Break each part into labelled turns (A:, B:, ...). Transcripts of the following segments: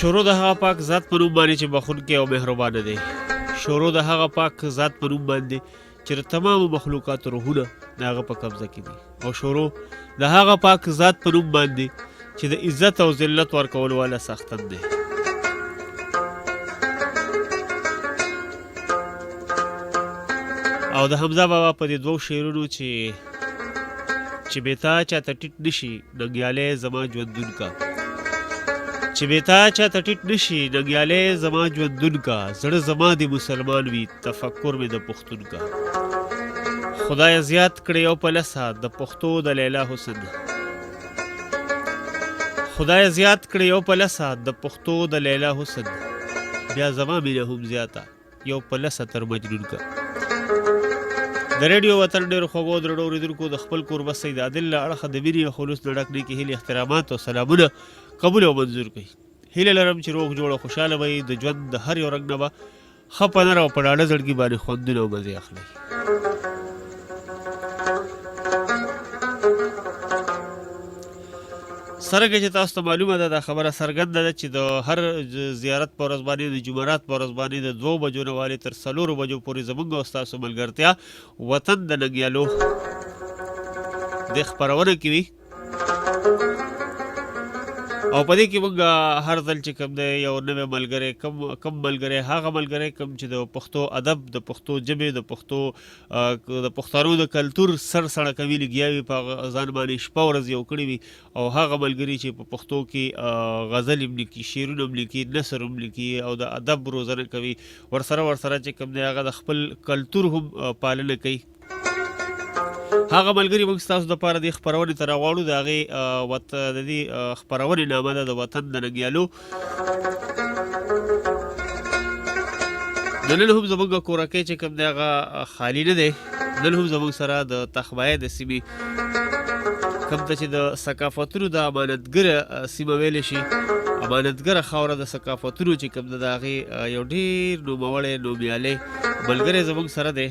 A: شروع د هغه پاک ذات په نوم باندې چې بخښونکی او مهربانه دی. شروع د هغه پاک ذات په نوم باندې چې د تمامو مخلوقاتو روحونه د هغه په قبضه کې دي. او شروع د هغه پاک ذات په نوم باندې چې د عزت او ذلت ورکولو والا ساختن دی. او د حمزه بابا په دې دوو شعرونو چې بیتا چاته ټیټ نشي ننګیالی زما ژوندون کا، چې بیتا چاته ټیټ نشي ننګیالی زما ژوندون کا، زړه زما د مسلمان وي تفکر مې د پښتون کا. خدای زیات کړی او په لسه د پښتو د لیلا حسن، خدای زیات کړی او په لسه د پښتو د لیلا حسن، بیا زما مینه هم زیاته یو په لسه تر مجنون کا. د ریډیو وطن ډېرو خوږو درنو اورېدونکو د خپل کوربه سید عادل له اړخه د مینې او خلوص نه ډک نیکې هیلې احترامات او سلامونه قبول او منظور کړئ. هیله لرم چې روغ جوړ او خوشحاله به د ژوند د هر یو رنګ نه به ښه په نر او په ډاډه زړګي باندې خوندونه او مزې اخلئ. څرنګه چې تاسو ته معلومه ده دا خبره څرګنده ده چې د هر زیارت په ورځ باندې د جمعرات په ورځ باندې د 2 بجو نه والې تر 4 بجو پورې زموږ او ستاسو ملګرتیا وطن د ننګیالو د خپرونه کې وي. او په دې کې موږ هر ځل چې کوم دی یو نوی ملګری کم ملګری هغه ملګری کوم چې د پښتو ادب د پښتو ژبې د پښتنو د کلتور سر سړکوي لګیا وي په ځان باندې شپه ورځ یو کړي وي او هغه ملګري چې په پښتو کې غزل هم لیکي، شعرونه هم لیکي، نثر هم لیکي او د ادب روزنه کوي، ورسره چې کوم دی هغه د خپل کلتور هم پالنه کوي. هغه ملګري موږ ستاسو دپاره د خپرونې ته راغواړو. د هغې د دې خپرونې نامه ده د وطن د ننګیالو. نن هم زموږ کورکۍ چې کوم دی هغه خالي نه دی. نن هم زموږ سره د تخمایه د سیمې کوم ته چې د ثقافتونو د امانتګره سیمه ویلی شي، امانتګره خاوره د ثقافتونو چې کوم ده د هغې یو ډېر نوموړی نومیالی ملګری زموږ سره دی.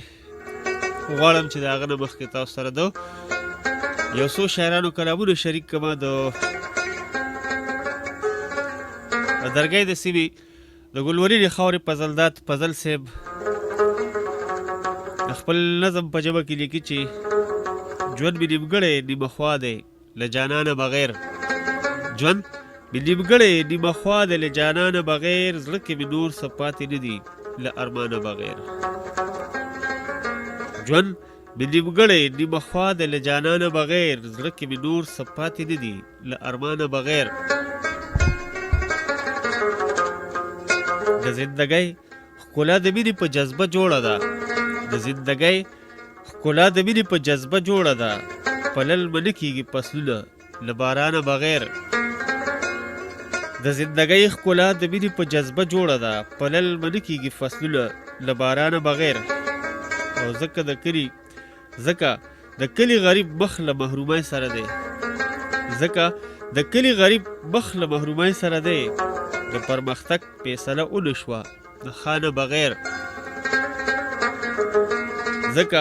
A: غواړم چې د هغه نه مخکې تاسو سره د یو څو شاعرانو کلامونه شریک کړمه. د درګۍ د سیمې د ګلورینې خاورې فضلداد فضل صاحب خپل نظم په ژبه کې لیکي چې ژوند مې نیمګړی نیمه خوا دی له جانانه بغیر، ژوند مې نیمګړی نیمه خوا دی له جانانه بغیر، زړه کې مې نور څه پاتې نه دي له ارمانه بغیر. ژوند مې نیمګړی نیمه خوا دی له جانانه بغیر، زړه کې مې نور څه پاتې نه دي له ارمانه بغیر. د زندګۍ ښکلا د مینې په جذبه جوړه ده، د زندګۍ ښکلا د مینې په جذبه جوړه ده، پلل به نه کېږي فصلونه له بارانه بغیر. د زندګۍ ښکلا د مینې په جذبه جوړه ده، پلل به نه کېږي فصلونه له بارانه بغیر. او ځکه د کلي غریب مخ له محرومۍ سره دی، ځکه د کلي غریب مخ له محرومۍ سره دی، د پرمختګ فیصله اونه شوه د خانه بغیر. ځکه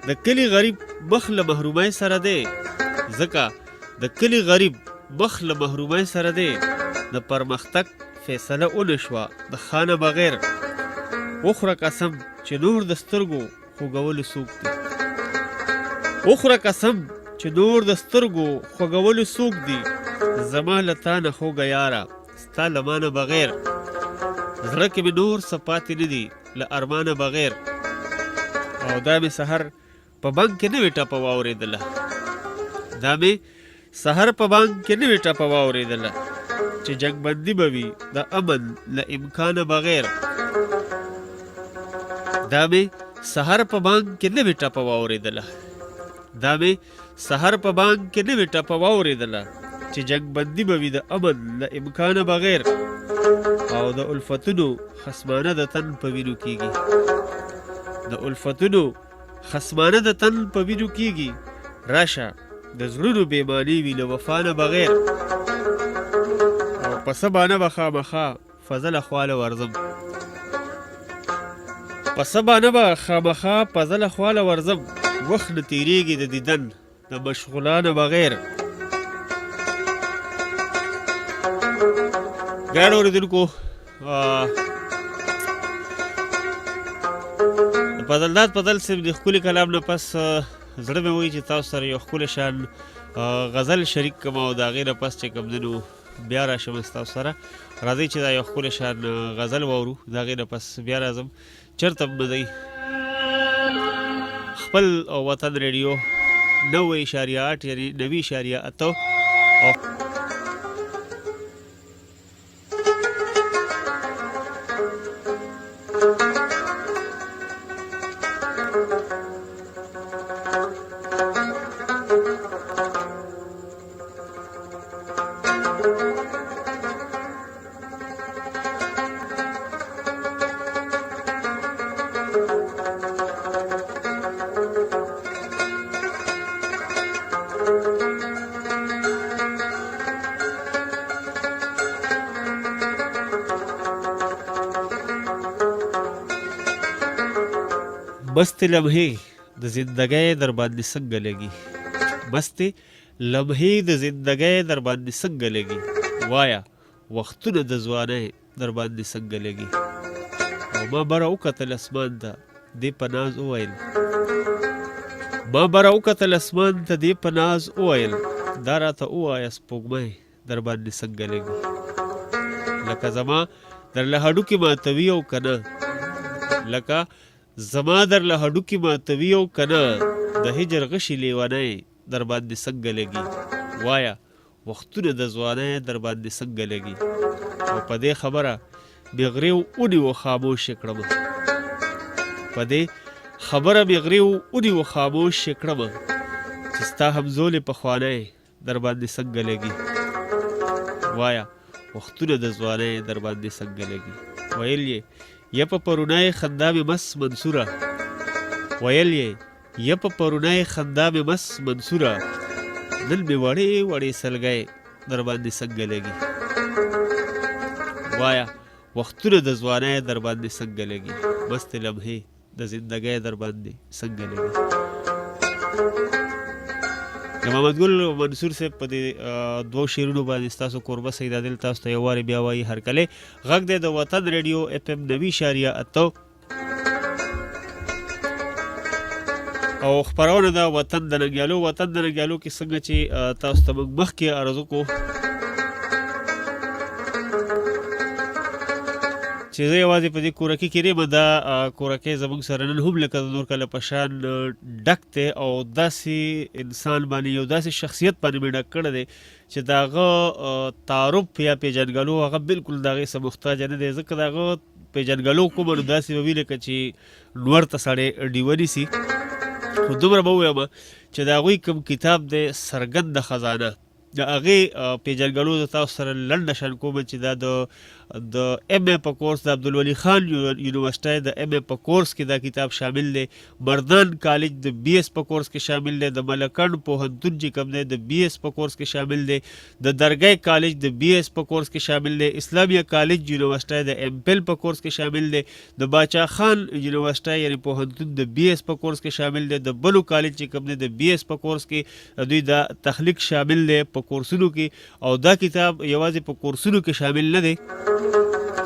A: د کلي غریب مخ له محرومۍ سره دی، ځکه د کلي غریب مخ له محرومۍ سره دی، د پرمختګ فیصله اونه شوه د خانه بغیر. وخوره قسم چې نور د سترګو خوږولو څوک دی، وخوره قسم چې نور د سترګو خوږولو څوک دی، زما له تا نه خوږه یاره ستا له مانه بغیر. زړه کې مې نور څه پاتې نه دي له ارمانه بغیر. او دا مې سحر په بانک کې نوې ټپه واورېدله، دا مې سحر په بانک کې نوې ټپه واورېدله چې جنګ بندي به وي د امن له امکانه بغیر. دا مې سحر په بانک کې نوې ټپه واورېدله، دا مې سحر په بانک کې نوې ټپه واورېدله چې جنګ بندي به وي د امن له امکانه بغیر. او د الفتونو خصمانه د تن په وینو کیږي. د الفتونو خصمانه د تن په وینو کیږي. راشه د زړونو بېماني وي له وفا نه بغیر، او په سبانه به خامخا فضله خواله ورځم. په سبانه به خامخا فضله خواله ورځم. وخت نه تېرېږي د دیدن د مشغولانه بغیر. ګران اورېدونکو، د فضلداد فضل صاحب د ښکلي کلام نه پس زړه مې وایي چې تاسو سره یو ښکلی شان غزل شریک کړم، او د هغې نه پس چې کوم دی نو بیا راشم ستاسو سره. راځئ چې دا یو ښکلی شان غزل واورو، د هغې نه پس بیا راځم. چېرته هم نه دی، خپل وطن ریډیو 90.8 یعنې 90.8 او مستې لمحې د زندګۍ در باندې څنګه لګي. مستې لمحې د زندګۍ در باندې څنګه لګي. وایا وختونه د ځوانۍ در باندې څنګه لګي. او ما بره وکتل اسمان ته دې په ناز وویل، ما بره وکتل اسمان ته دې په ناز وویل، دا راته ووایه سپوږمۍ در باندې څنګه لګي. لکه زما در له هډوکې ماتوي او که نه، لکه زما در له هډوکې ماتوي او که نه، د هجر غشي لیونی در باندې څنګه لګي. وایا وختونه د ځوانۍ در باندې څنګه لګي. او په دې خبره مې غرې ونیو خاموش یې کړمه، په دې خبره مې غرې ونیو خاموش یې کړمه، چې ستا همزولې پخوانی در باندې څنګه لګي. وایا وختونه د ځوانۍ در باندې څنګه لګي. ویل یې یا په پرونی خندا مې مس منصوره، ویل یې یا په پرونی خندا مې مس منصوره، نن مې وړې وړې سلګۍ در باندې څنګه لګي. وایا وختونه د ځوانۍ در باندې څنګه لګي. مستې لمحې د زندګۍ در باندې څنګه لګي. د محمد ګل منصور صاحب په دې دوو شعرونو باندې ستاسو کوربه سید عادل تاسو ته یو وارې بیا وایي هرکلی. غږ دی د وطن ریډیو FM 90.8 او خپرونه ده وطن د ننګیالو. وطن د ننګیالو کې څنګه چې تاسو ته موږ مخکې عرض وکړو چې زه یوازې په دې کورکي کې یم، دا کورکی زموږ سره نن هم لکه د نور کله په شان ډک دی او داسې انسان باندې یو داسې شخصیت باندې مې ډک کړی دی چې د هغه تعارف یا پیژنګلو هغه بالکل د هغې څه محتاج نه دی. ځکه د هغه پیژنګلو کوم نو داسې به وي لکه چې نور ته سړی ډیوه نیسي. خو دومره به ووایم چې د هغوی کوم کتاب دی څرګنده خزانه، د هغې پیژنګلو د تاسو سره لنډه شان کوم چې دا د ایم اے په کورس د عبدالولي خان یونیورسټۍ د ایم اے په کورس کې دا کتاب شامل دی. مردان کالج د بی ایس په کورس کې شامل دی. د ملکند پوهنتون چې کوم دی د بی ایس په کورس کې شامل دی. د درګۍ کالج د بی ایس په کورس کې شامل دی. اسلامیه کالج یونیورسټۍ د ایم پیل په کورس کې شامل دی. د باچا خان یونیورسټۍ یعنې پوهنتون د بی ایس په کورس کې شامل دی. د بلو کالج چې کوم دی د بی ایس په کورس کې دوی د تخلیق شامل دی په کورسونو کې. او دا کتاب یوازې په کورسونو کې شامل نه دی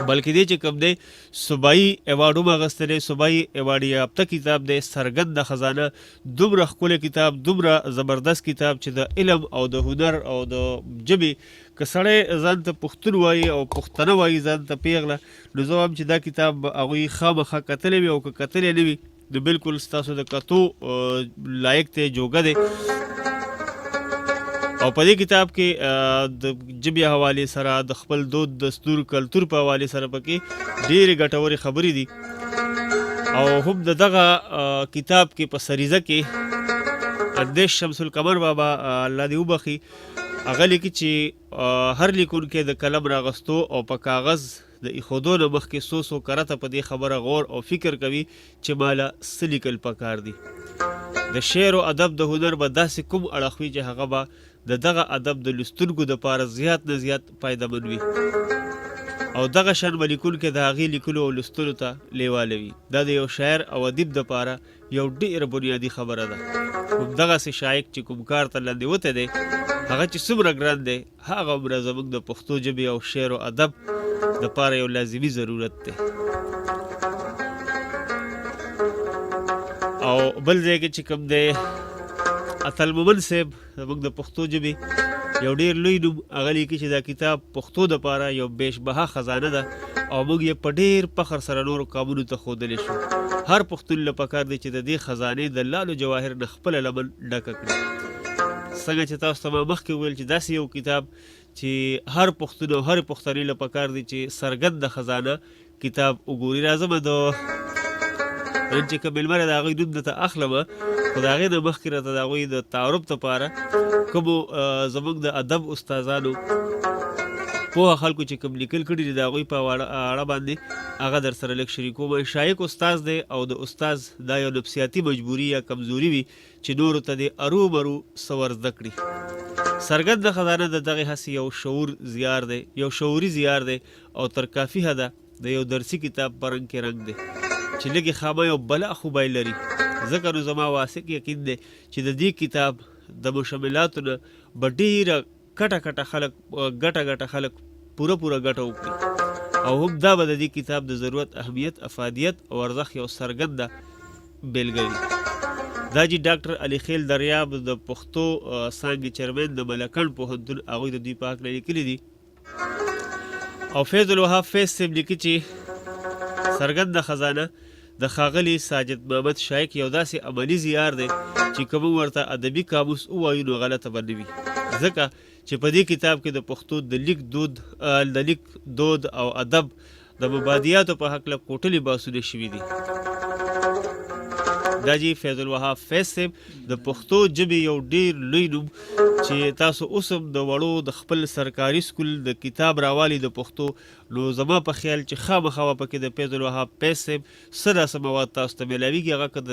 A: بلکې دی چې کوم دی صوبایي ایوارډ هم اخیستی دی. صوبایي ایوارډ یافته کتاب دی، څرګنده خزانه. دومره ښکلی کتاب، دومره زبردست کتاب چې د علم او د هنر او د ژبې که سړی ځان ته پښتون وایي او پښتنه وایي ځان ته پیغله، نو زه وایم چې دا کتاب هغوی خامخا کتلی وي او که کتلی نه وي نو بالکل ستاسو د کتو لایق دی، جوګه دی. او په دې کتاب کې د ژبې حوالې سره د خپل دود دستور کلتور په حوالې سره پکې ډېرې ګټورې خبرې دي. او هم د دغه کتاب کې په سریزه کې اندیش شمس القمر بابا الله دې وبخي هغه لیکي چې هر لیکونکی د قلم راغستو او په کاغذ د ایښودو نه مخکې څو کرته په دې خبره غور او فکر کوي چې ماله څه لیکل پکار دي. د شعر او ادب د هنر به داسې کوم اړخ وي چې هغه به د دغه ادب د لوستونکو دپاره زیات نه زیات فایدهمند وي او دغه شان به لیکونکی د هغې لیکلو او لوستلو ته لیواله وي. دا د یو شاعر او ادیب دپاره یو ډېره بنیادي خبره ده. همدغسې شایق چې کوم کار ته لاندې وتی دی هغه چې څومره ګران دی هغه عمره زموږ د پښتو ژبې او شعر او ادب دپاره یو لازمي ضرورت دی. او بل ځای کې چې کوم دی اتل مومن صاحب زموږ د پښتو ژبې یو ډېر لوی نوم هغه لیکي چې دا کتاب پښتو دپاره یو بیشبها خزانه ده او موږ یې په ډېر فخر سره نورو قامونو ته ښودلی شو. هر پښتون له پکار دی چې د دې خزانې د لالو جواهر نه خپله لمن ډکه کړي. څنګه چې تاسو ته ما مخکې وویل چې داسې یو کتاب چې هر پښتون او هر پښتنې له پکار دی چې څرګنده خزانه کتاب وګوري. راځمه د نن چې که مېلمه د هغوی نوم درته اخلمه خو د هغې نه مخکې راته د هغوی د تعارف دپاره کومو زموږ د ادب استادانو پوهه خلکو چې کوم لیکل کړي دي د هغوی په اړه باندې هغه در سره لږ شریکوم. شایق استاز دی او د استاز دا یو نفسیاتي مجبوري یا کمزوري وي چې نورو ته دې ارومرو څه ور زده کړي. څرګنده خزانه د دغې هسې یو شعور زیار دی، یو شعوري زیار دی او تر کافي حده د یو درسي کتاب په رنګ کې رنګ دی چې لږې خامه یو بلا خوبی لري. ځکه نو زما واثق یقین دی چې د دې کتاب د مشملاتو نه به ډېره ګټه خلک پوره ګټه وکړي او هم دا به د دې کتاب د ضرورت اهمیت افادیت او ارزښت یو څرګنده بیلګه وي. دا چې ډاکټر علي خیل دریاب د پښتو څانګې چیرمین د ملکنډ پوهنتون هغوی د دوی په هکله لیکلي دي او فیض الوهاب فیض صاحب لیکي چې څرګنده خزانه د ښاغلي ساجد محمد شایق یو داسې عملي زیار دی چې که موږ ورته ادبي قاموس ووایو نو غلطه به نه وي. ځکه چې په دې کتاب کې د پښتو د لیک دود او ادب د مبادیاتو په هکله کوټلې بحثونه شوي دي. دا جی فیض الوهاب فیض صاحب د پښتو ژبې یو ډېر لوی نوم چې تاسو اوس هم د وړو د خپل سرکاري سکول د کتاب راوالي د پښتو نو زما په خیال چې خامخا به پکې د فیض الوهاب فیض صاحب څه داسې مواد تاسو ته میلاویږي هغه که د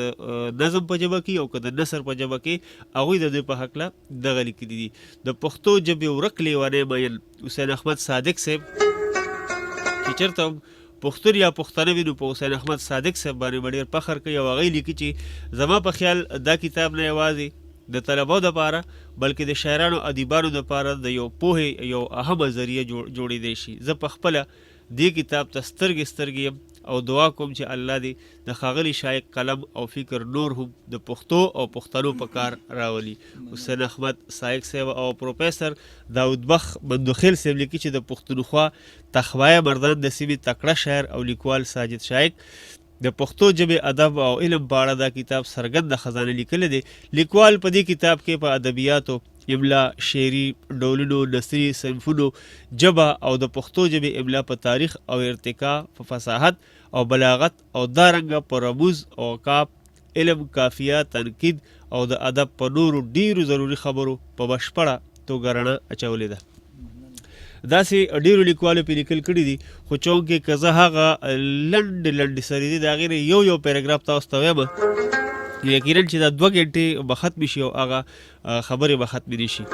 A: نظم په ژبه کې او که د نثر په ژبه کې هغوی د دوی په هکله دغه لیکلي دي. د پښتو ژبې ورک لیونی مین حسین احمد صادق صاحب چې چېرته هم پښتون یا پښتانه وي نو په حسین احمد صادق صاحب باندې به ډېر فخر کوي او هغوی لیکي چې زما په خیال دا کتاب نه یوازې د طلباو دپاره بلکې د شاعرانو ادیبانو دپاره د یو پوهې یو اهمه ذریعه جوړېدی شي. زه په خپله دې کتاب ته سترګې یم او دعا کوم چې الله دې د ښاغلي شایق قلم او فکر نور هم د پښتو او پښتنو په کار راولي. حسین احمد شایق صاحب او پروفیسر داود بخ بندوخیل صاحب لیکي چې د پښتونخوا تخوایه مردان د سیمې تکړه شاعر او لیکوال ساجد شایق د پښتو ژبې ادب او علم په اړه دا کتاب څرګنده خزانه لیکلی دی. لیکوال په دې کتاب کې په ادبیاتو، املا، شعري ډولونو، نثري صنفونو، ژبه او د پښتو ژبې املا په تاریخ او ارتقا، په فصاحت او بلاغت او دارنګه په رموز او عقاب، علم، قافیه، تنقید او د ادب په نورو ډیرو ضروري خبرو په بشپړه توګه رڼا اچولې ده. داسې ډیرو لیکوالو پې لیکل کړي دي خو چونکې که زه هغه لنډې سریزې د هغې نه یو پیراګراف تاسو ته وایم یقینا چې دا 2 غنټې به ختمې شي او هغه خبرې به ختمې نه شي.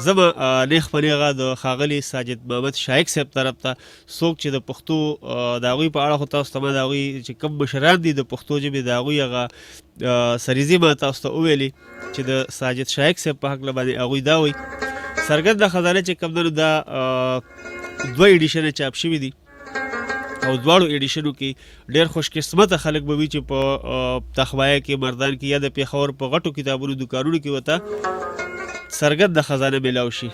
A: زه به نیغ په نیغه د ښاغلي ساجد محمد شایق صاحب طرف ته څوک چې د پښتو د هغوی په اړه خو تاسو ته ما د هغوی چې کوم مشران دي د پښتو ژبې د هغوی هغه سریزې ما تاسو ته وویلې چې د ساجد شایق صاحب په هکله باندې هغوی دا وایي څرګنده خزانه چې کوم دی نو دا 2 ایډیشنه چاپ شوي دي او دواړو ایډیشنو کې ډېر خوش قسمته خلک به وي چې په تخوایه کې مردان کې یا د پېښور په غټو کتابونو دوکانونو کې ورته څرګنده خزانه میلاو شي.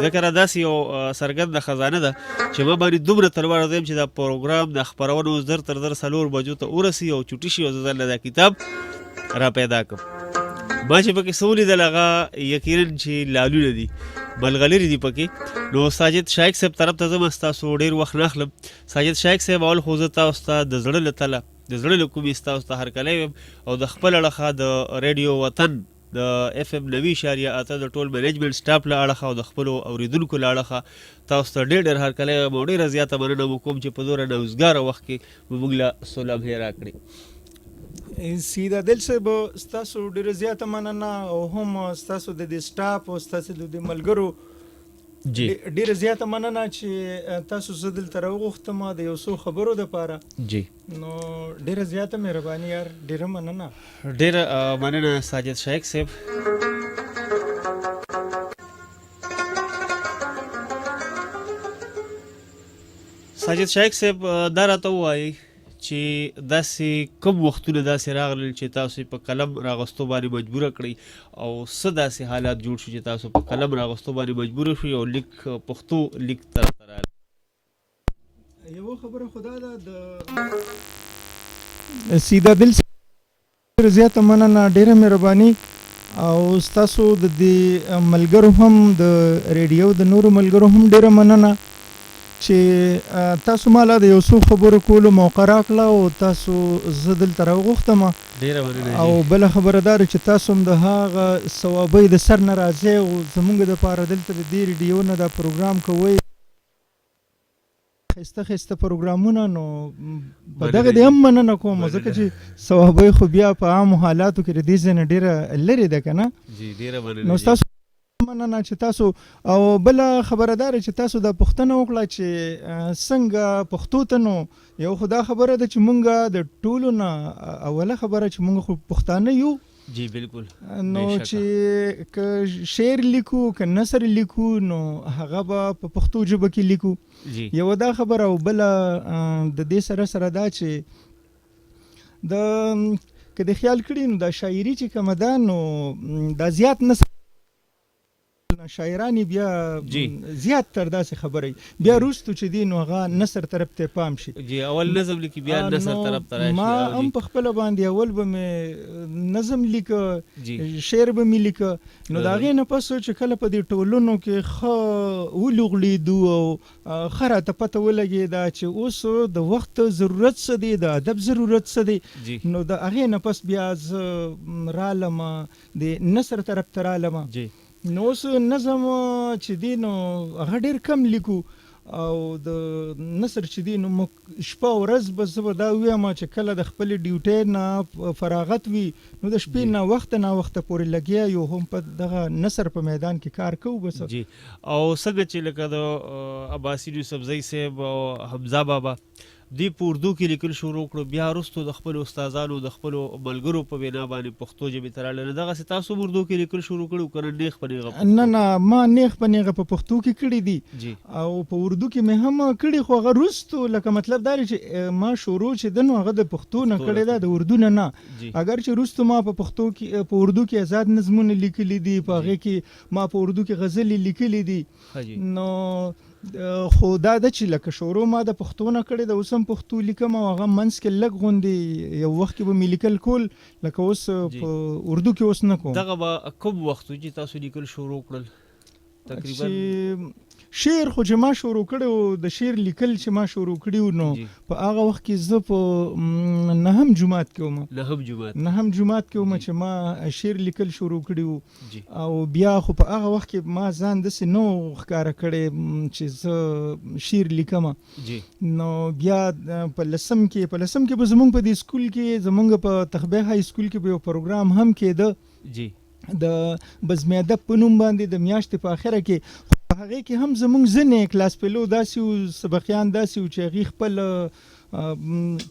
A: ځکه را داسې یو څرګنده خزانه ده چې ما باندې دومره تلوار یم چې دا پروګرام د خپرونو زر تر زر 4 بجو ته ورسي او چوټي شي او زه ځل دا کتاب را پیدا کړم. ما چې پکې څه ولیدل هغه یقینا چې لالونه دي، ملغلرې دي پکې. نو ساجد شایق صاحب طرف ته زه ستاسو ډېر وخت نه اخلم. ساجد شایق صاحب اول خو زه تاسو ته د زړه له تله د زړه له کومې ستاسو ته هرکلی ویم او د خپل اړخه د ریډیو وطن د اف ام 90.8 د ټول منیجمنت سټاف له اړخه او د خپلو اوریدونکو له اړخه تاسو ته ډېر هرکلی یم او ډېره زیاته مننه مو کوم چې په دومره نوزګاره وخت کې به موږ له څو لمحې راکړې.
B: سید عادل صاحب ستاسو ډېره زیاته مننه او هم ستاسو د دې سټاف او ستاسو د دې ملګرو ډېره زیاته مننه چې تاسو زه دلته راوغوښتم د یو څو خبرو دپاره.
A: جی
B: نو ډېره زیاته مهرباني یار، ډېره مننه.
A: ډېره مننه ساجد شیخ صاحب. ساجد شیخ صاحب دا راته ووایي چې داسې کوم وختونه داسې راغلل چې تاسو په قلم راغستو باندې مجبوره کړئ او څه داسې حالات جوړ شو چې تاسو په قلم راغستو باندې مجبوره شوئ او لیک پښتو لیک طرف ته راغلی؟
B: یوه خبره خو دا ده د سید عادل ډېره زیاته مننه، ډېره مهرباني او ستاسو د دې ملګرو هم د ریډیو د نورو ملګرو هم ډېره مننه چې تاسو مالا د یو څو خبرو کولو موقع راکړه او تاسو زه دلته راوغوښتم. او بله خبره دا ده چې تاسو هم د هغه ثوابۍ د سر نه راځئ او زموږ دپاره دلته د دې ریډیو نه دا پروګرام کوئ، ښایسته ښایسته پروګرامونه. نو په دغه دې هم مننه کوم ځکه چې ثوابۍ خو بیا په عامو حالاتو کې د دې ځای نه ډېره لرې ده که نه. نو ستاسو مننه چې تاسو او بله خبره دا ده چې تاسو دا پوښتنه وکړه چې څنګه پښتو ته نو یو خو دا خبره ده چې مونږ د ټولو نه اوله خبره چې مونږ خو پښتانه یو.
A: جی بالکل.
B: نو چې که شعر لیکو که نثر لیکو نو هغه به په پښتو ژبه کې لیکو. یوه دا خبره او بله د دې سره سره دا چې که د خیال کړي نو دا شاعري چې کومه ده نو دا زیات نثر شاعرانی بیا زیات تر داسې خبرې بیا وروستو چې دی نو هغه نثر طرف ته پام شي.
A: جی اول نظم لیکي بیا نثر طرف ته راشي.
B: ما هم په خپله باندې اول به مې نظم لیکه، شعر به مې لیکه. نو د هغې نه پس چې کله په دې ټولنو کې ښه ولوغړېدو او ښه راته پته ولګېده چې اوس د وخت ضرورت څه دی، د ادب ضرورت څه دی، نو د هغې نه پس بیا زه رالم د نثر طرف ته رالم. نو اوس نظم چې دی نو هغه ډېر کم لیکو او د نثر چې دی نو موږ شپه او ورځ به زه به دا ووایم چې کله د خپلې ډیوټۍ نه فراغت وي نو د شپې نه وخته پورې لګیا یو هم په دغه نثر په میدان کې کار کوو بس.
A: جی او څنګه چې لکه د عباسي یوسفزۍ صاحب او حمزه بابا دوی په اردو کې لیکل شروع کړو، بیا وروستو د خپلو استادانو د خپلو ملګرو په بنا باندې پښتو ژبې ته راغله. دغسې تاسو هم اردو کې لیکل شروع کړي که نه نیغ په نیغه؟
B: نه ما نیغ په نیغه په پښتو کې کړي دي او په اردو کې مې هم کړي، خو هغه وروستو لکه مطلب دا دی چې ما شروع چې ده نو هغه د پښتو نه کړې ده، د اردو نه. اگر چې وروستو ما په پښتو کې په اردو کې آزاد نظمونه لیکلي دي، په هغې کې ما په اردو کې غزلې لیکلي دي. نو خو دا ده چې لکه شروع ما د پښتو نه کړې ده، اوس هم پښتو لیکم او هغه منځ کې لږ غوندې یو وخت کې به مې لیکل کول لکه اوس په اردو کې اوس نه کوم.
A: دغه به کوم وخت و چې تاسو لیکل شروع کړل تقریبا؟
B: شعر خو چې ما شروع کړی و، د شعر لیکل چې ما شروع کړي و نو په هغه وخت کې زه په نهم جماعت کې وم. نهم جماعت کې وم چې ما شعر لیکل شروع کړي و او بیا خو په هغه وخت کې ما ځان داسې نو ښکاره کړی چې زه شعر لیکم. نو بیا په لسم کې به زمونږ په دې سکول کې زمونږ په تخبیه های سکول کې به یو پروګرام هم کېده د بزم ادب په نوم باندې د میاشتې په اخره کې. په هغې کې هم زمونږ ځینې کلاس فیلو داسې وو، سبقیان داسې وو چې هغوی خپل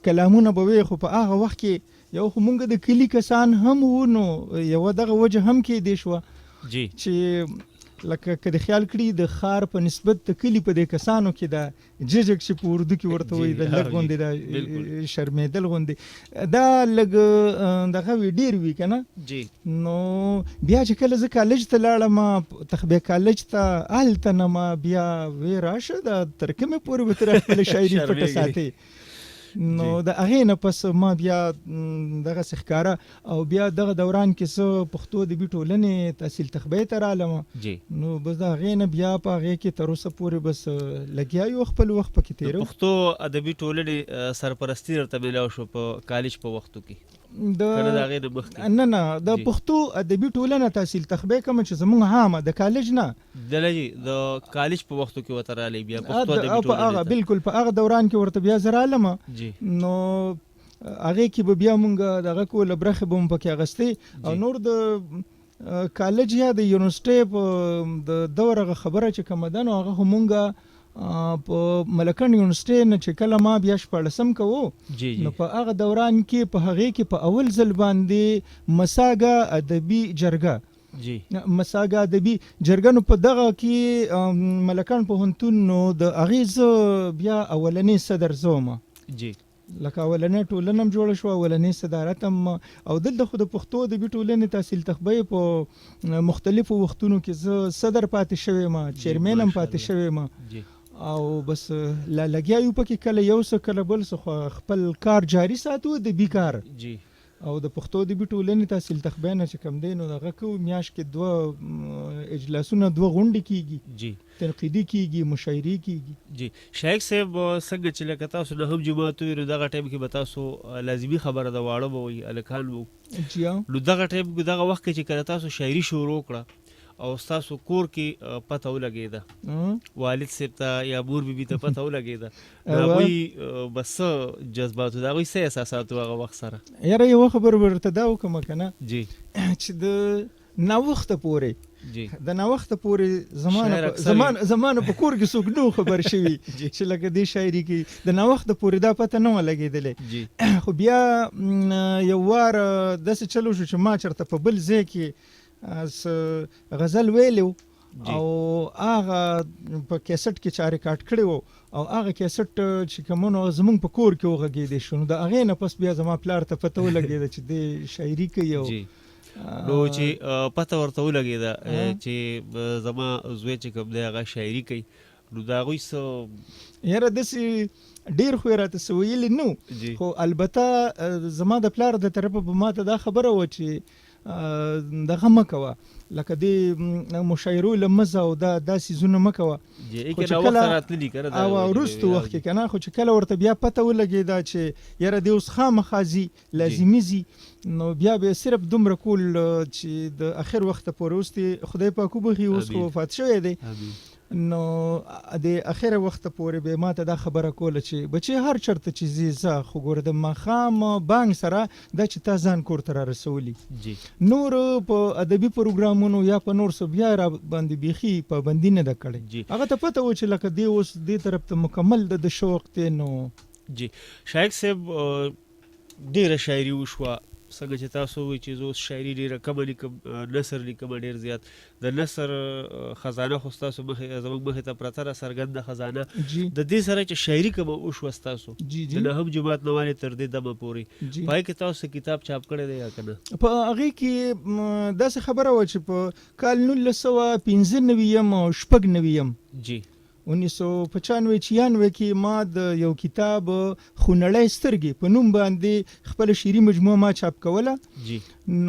B: کلامونه به وی، خو په هغه وخت کې یو خو مونږ د کلي کسان هم وو نو یوه دغه وجه هم کېدی شوه چې لکه که د خیال کړي د ښار په نسبت د کلي په دې کسانو کې دا ججک چې په اردو کې ورته وایي د لږ غوندې دا شرمېدل غوندې دا لږ دغه وي ډېر وي که نه. نو بیا چې کله زه کالج ته لاړم تخبیه کالج ته هلته نه ما بیا وی راشه دا تر کومې پورې به ته خپله شاعري پټه ساتې. نو د هغې نه پس ما بیا دغسې ښکاره او بیا دغه دوران کې زه پښتو ادبي ټولنې تحصیل تخبیې ته رالم. نو بس د هغې نه بیا په هغې کې تر اوسه پورې بس لګیا یو خپل وخت پکې تېرو.
A: پښتو ادبي ټولنې سرپرستي درته میلاو شو په کالج په وختو کې؟
B: نه د پښتو ادبي ټولنه تحصیل تخبه کوم چې زمونږ عامه د کالج نه
A: د کالج په وختو کې وته رالی بیا پښتو ادبي ټولنه
B: بالکل په هغه دوران کې ورته بیا زه رالم نو هغې کې به بیا مونږ دغه کوله برخې به مو پکې اخیستې او نور د کالج یا د یونیورسټۍ په د دور هغه خبره چې کومه ده نو هغه خو مونږ په ملکن یونیورسټۍ نه چې کله ما بیا 14 کوو نو په هغه دوران کې په هغې کې په اول ځل باندې مساګه ادبي جرګه مساګه ادبي جرګه نو په دغه کې ملکن پوهنتون نو د هغې زه بیا اولنی صدر زوم لکه اولنې ټولنه هم جوړه شوه اولنې صدارت هم او دلته خو د پښتو ادبي ټولنې تحصیل تخبه په مختلفو وختونو کې زه صدر پاتې شوی یم چیرمین هم پاتې شوی یم او بس لګیا یو پکې کله یو څه کله بل څه خو خپل کار جاري ساتو ادبي کار او د پښتو ادبي ټولنې تحصیل تخبه نه چې کوم دی نو دغه کوو میاشت کې 2 اجلاسونه 2 غونډې کیږي تنقیدي کیږي مشاعرې کیږي
A: شایق صاحب څنګه چې لکه تاسو نه هم جماعت وي نو دغه ټایم کې به تاسو لازمي خبره د واړه به وي هلکان به نو دغه ټایم کې دغه وخت کې چې کله تاسو شاعري شروع کړه او ستاسو کور کې پته ولګېده والد صاحب ته یا مور بیبي ته پته ولګېده د هغوی بس څه جذباتو د هغوی څه احساساتو هغه وخت سره
B: یاره یوه خبر ورته دا وکړم که نه چې د ناوخته پورې د ناوخته پورې زمانه په کور کې څوک نو خبر شوي چې لکه دې شاعري کې د ناوخته پورې دا پته نه وه لګېدلی خو بیا یو وار داسې چلو شو چې ما چېرته په بل ځای کې غزل ویلو او هغه په کیسټ کې چا ریکارډ کړی و او هغه کیسټ چې کومونو زمونږ په کور کې وغږېدی شو نو د هغې نه پس بیا زما پلار ته پته ولګېده چې دې شاعري کوي او
A: نو چې پته ورته ولګېده چې زما زوی چې کوم دی هغه شاعري کوي نو د هغوی څه
B: یاره داسې ډېر خو یې راته څه ویلي نو خو البته زما د پلار د طرفه به ما ته دا خبره وه چې دغه مه کوه لکه دې مشاعرو له مزه او دا څیزونه مه کوه او وروستو وخت کې که نه خو چې کله ورته بیا پته ولګېده چې یاره دې اوس خامخا ځي لازمي ځي نو بیا به صرف دومره کول چې د اخر وخته پورې اوس دې خدای پاک وبخي اوس خو وفات شوی دی نو د اخره وخته پورې به ما ته دا خبره کوله چې بچې هر چېرته چې ځې ځه خو ګوره د ماښام بانک سره دا چې تا ځان کور ته را رسولي نور په ادبي پروګرامونو یا په نور څه بیا را باندې بیخي پابندي نه ده کړې هغه ته پته و چې لکه دې اوس دې طرف ته مکمل د شوق دی نو
A: شایق صاحب ډېره شاعري وشوه څنګه چې تاسو وایي چې زه اوس شاعري ډېره کمه لیکم نثر لیکم ډېر زیات د نثر خزانه خو ستاسو زموږ مخې ته پرته را څرګنده خزانه د دې سره چې شاعري کومه وشوه ستاسو د نهم جماعت نه والې تر دې دمه پورې په هغې کې تاسو کتاب چاپ کړی دی یا که نه
B: په هغې کې داسې خبره وه چې په کال 1995 او 96 1995-96 کې ما د یو کتاب خونړی سترګې په نوم باندې خپله شعري مجموعه ما چاپ کوله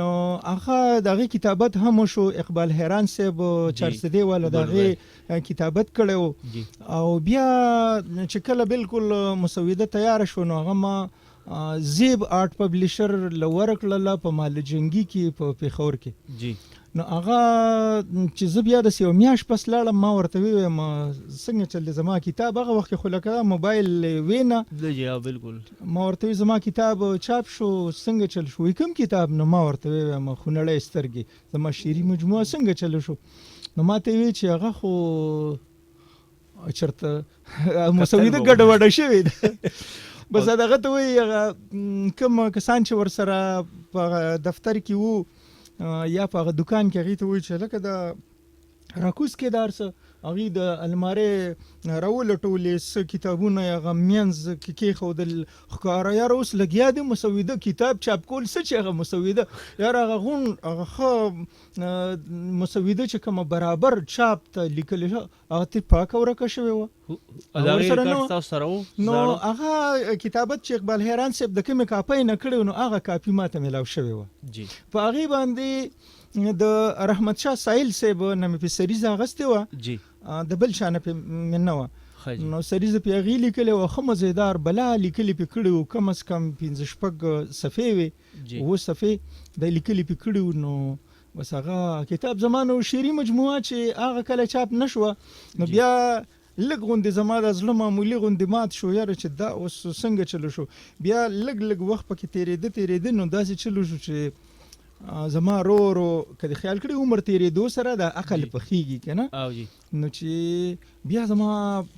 B: نو هغه د هغې کتابت هم وشو اقبال حیران صاحب چارسدې والا د هغې کتابت کړی و او بیا چې کله بالکل مسوده تیاره شو نو هغه ما زیب آرټ پبلیشر له ورکړله په مالجنګي کې په پېښور کې نو هغه چې زه بیا داسې یو میاشت پس لاړم ما ورته وویم څنګه چل دی زما کتاب هغه وخت کې خو لکه موبایل وې نه
A: بالکل
B: ما ورته وی زما کتاب چاپ شو څنګه چل شو کوم کتاب نو ما ورته وویم خونړی سترګې زما شعري مجموعه څنګه چل شو نو ما ته وی چې هغه خو چېرته مسوده ګډوډه شوې ده بس دغه ته وایي هغه کوم کسان چې ورسره په دفتر کې وو یا په هغه دکان کې هغې ته وایي چې لکه د راکوز کې دا هر څه هغې د المارۍ راولټولې څه کتابونه یې هغه منځ کې کېښودل ښکاره یاره اوس لګیا دی مسوده کتاب چاپ کول څه چې هغه مسوده یاره هغه هغه ښه مسوده چې کومه برابر چاپ ته لیکلې هغه ترې پاکه ورکه شوې وه نو هغه کتابت چې اقبال حیران صاحب د کومې کاپۍ نه کړی نو هغه کاپي ما ته میلاو شوې وه په هغې باندې د رحمت شاه سایل صاحب نه مې په سریزه اخیستې وه د بل چا نه پې مې نه وه نو سریزه پې هغې لیکلې وه ښه مزیدار بلا لیکلې پې کړي وو کم از کم 5-6 صفحې وې 7 صفحې دا لیکلې پې کړي وو. نو بس هغه کتاب زما نو شعري مجموعه چې هغه کله چاپ نه شوه نو بیا لږ غوندې زما د زړه معمولي غوندې مات شو یاره چې دا اوس څنګه چلو شو. بیا لږ وخت پکې تېرېده نو داسې چلو شو چې زما رو که د خیال کړي عمر تېرېدو سره د عقل پخېږي که نه نو چې بیا زما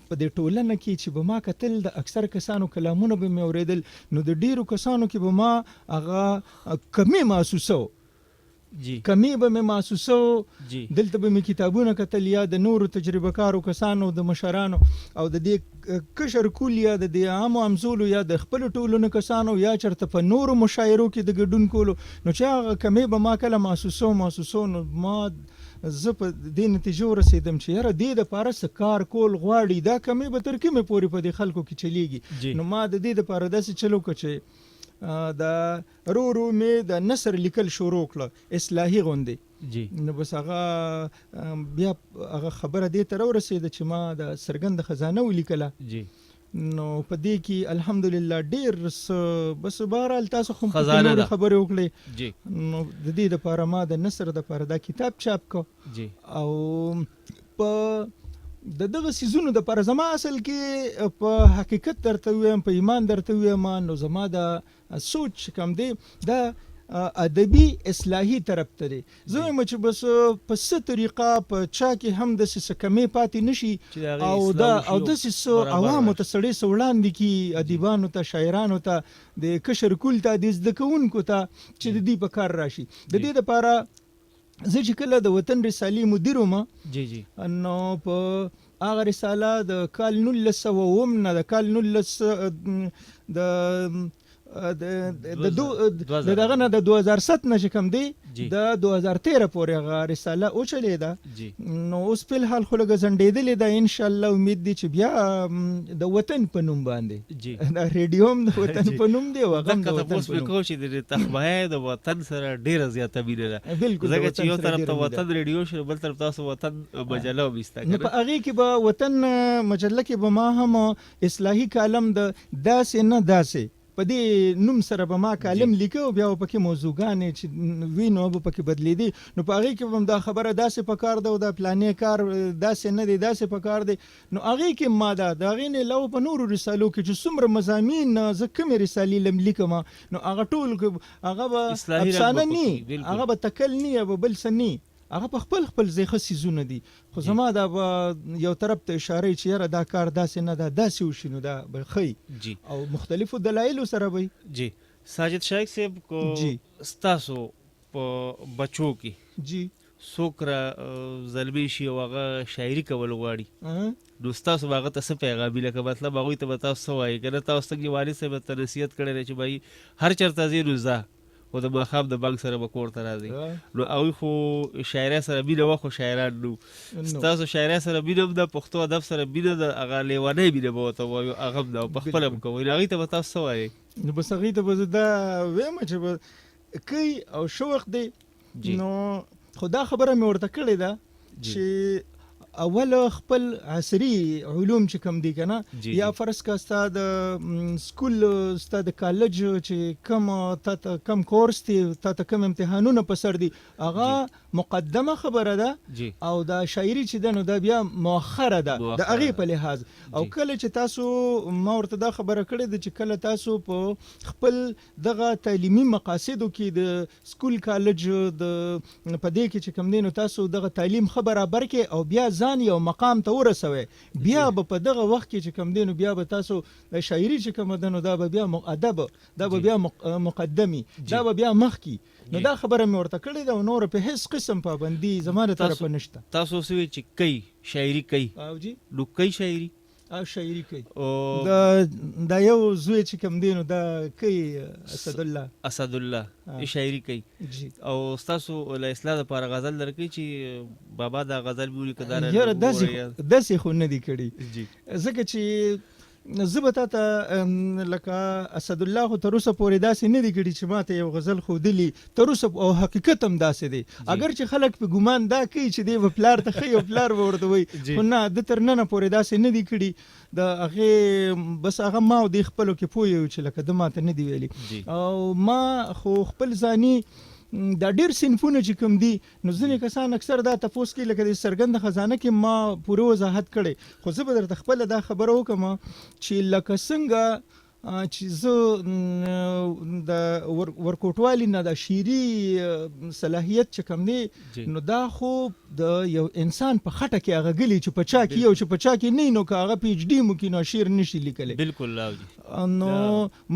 B: په دې ټولنه کې چې به ما کتل د اکثر کسانو کلامونه به مې اورېدل نو د ډېرو کسانو کې به ما هغه کمی محسوسو کمی به مې محسوسو. دلته به مې کتابونه کتل یا د نورو تجربه کارو کسانو د مشرانو او د دې کشر کول یا د دې عامو همزولو یا د خپلو ټولنو کسانو یا چېرته په نورو مشاعرو کې د ګډون کولو نو چې هغه کمی به ما کله محسوسو نو ما زه په دې نتیجه ورسېدم چې یاره دې دپاره څه کار کول غواړي دا کمی به تر کومې پورې په دې خلکو کې چلیږي. نو ما د دې دپاره داسې چلو که چې دا رو مې د نثر لیکل شروع کړه اصلاحي غوندې. نو بس هغه بیا هغه خبره دې ته راورسېده چې ما د څرګنده خزانه ولیکله. نو په دې کې الحمدلله ډېر بس بهرحال تاسو خو نورې خبرې وکړې نو د دې دپاره ما د نثر دپاره دا کتاب چاپ کو او په د دغه سیزونو دپاره زما اصل کې په حقیقت درته ویم په ایمان درته ویم نو زما د سوچ کم دی دا ادبي اصلاحي طرف ته دی. زه وایم چې بس په څه طریقه په چا کې هم داسې څه کمې پاتې نشي او داسې څه عوامو ته سړی څه وړاندې کړي ادیبانو ته شاعرانو ته د کشر کول ته د زده کوونکو ته چې د دې په کار راشي. د دې دپاره زه چې کله د وطن رسالې مدیر وم نو په هغه رساله د کال 1900 نه د کال 2007 نه د 2007 نه چې کوم دی د 2013 پورې هغه رساله اوچلېده. نو اوس په الحال خو لږه ځنډېدلې ده انشاءالله امید دی چې بیا د وطن په نوم باندې دا ریډیو هم د وطن په نوم دی او هغه هم د وطن په نوم
A: چې د تخبایه د وطن سره ډېره زیاته مینه ده ځکه چې یو طرف ته وطن ریډیو شو بل طرف تاسو وطن مجله هم ایسته
B: نو په هغې کې به وطن مجله کې به ما هم اصلاحي کالم د داسې نه داسې په دې نوم سره به ما کالم لیکه او بیا به پکې موضوعګانې چې وي نو به پکې بدلېدې نو په هغې کې به هم دا خبره داسې پکار ده او دا پلانې کار داسې نه دی داسې پکار دی نو هغې کې ما د هغې نه علاوه په نورو رسالو کې چې څومره مضامین زه کومې رسالې لیکم نو هغه ټول هغه به افسانه نی هغه به تکل نی یا به بل څه نی هغه په خپل ځای ښه څیزونه دي خو زما دا به یو طرف ته اشاره چې یاره دا کار داسې نه ده داسې وشي نو دا به ښیي او مختلفو دلایلو سره به
A: جی ساجد شایق صاحب کو ستاسو په بچو کې څوک را زلمی شي او هغه شاعري کول غواړي نو ستاسو به هغه ته څه پیغام وي لکه مطلب هغوی ته به تاسو څه وایي که نه تاسو څنګه والد صاحب ته نصیحت کړی دی چې بهی هر چېرته ځې نو ځه خو د ماښام د بانک سره به کور ته راځي نو هغوی خو شاعرۍ سره مینه وه خو شاعران نو ستاسو شاعرۍ سره مینه هم ده پښتو ادب سره مینه ده هغه لیونۍ مینه به ورته ووایو هغه هم ده او پخپله هم کوئ نو هغوی ته به تاسو څه وایئ
B: نو بس هغوی ته به زه دا ویم چې به کوي او شوق دی نو خو دا خبره مې ورته کړې ده چې اول خپل عصري علوم چې کوم دي که نه یا فرض که ستا د سکول ستا د کالج چې کوم تا ته کم کورس دی تا ته کم امتحانونه په سر دي هغه مقدمه خبره ده او دا شاعري چې ده نو دا بیا مؤخره ده د هغې په لحاظ او کله چې تاسو ما ورته دا خبره کړې ده چې کله تاسو په خپل دغه تعلیمي مقاصدو کې د سکول کالج د په دې کې چې کوم دی نو تاسو دغه تعلیم ښه برابر کړئ او بیا ځان یو مقام ته ورسوئ بیا به په دغه وخت کې چې کوم دی نو بیا به تاسو د شاعري چې کومه ده نو دا به بیا ادب دا به بیا مقدمي دا به بیا مخکې نو دا خبره مې ورته کړې ده او نور په هیڅ قسم پابندي زما د طرفه نشته
A: تاسو اوس وایئ چې کوي شاعري کوي نو کوي شاعري
B: شاعري کوي دا یو زوی چې کوم دی نو دا کوي
A: اسدالله شاعري کوي او ستاسو له اصلاح دپاره غزل درکوي چې بابا دا غزل مې ولیکه دا
B: یاره داسې خو نه دي کړي ځکه چې زه به تا ته لکه اسد الله خو تر اوسه پورې داسې نه دي کړي چې ما ته یو غزل ښودلي تر اوسه، او حقیقت هم داسې دی. اگر چې خلک په ګمان دا کوي چې دی به پلار ته ښایي او پلار به ورته وایي، خو نه، د تر ننه پورې داسې نه دي کړي. د هغې بس هغه ما او د خپلو کې پوه یو چې لکه ده ما ته نه دي ویلي. او ما خو خپل ځاني دا ډېر صنفونه چې کوم دي نو ځینې کسان اکثر دا تپوس کوي لکه د څرګنده خزانه کې ما پوره وضاحت کړی، خو زه به درته خپله دا خبره وکړم چې لکه څنګه چې زه د ورکوټوالي نه د شعري صلاحیت چې کوم دی نو دا خو د یو انسان په خټه کې هغه ګلي چې په چا کې یو چې په چا کې نه نو که هغه پی ایچ ډي مو کې نو شعر نشي لیکلی.
A: بالکل
B: نو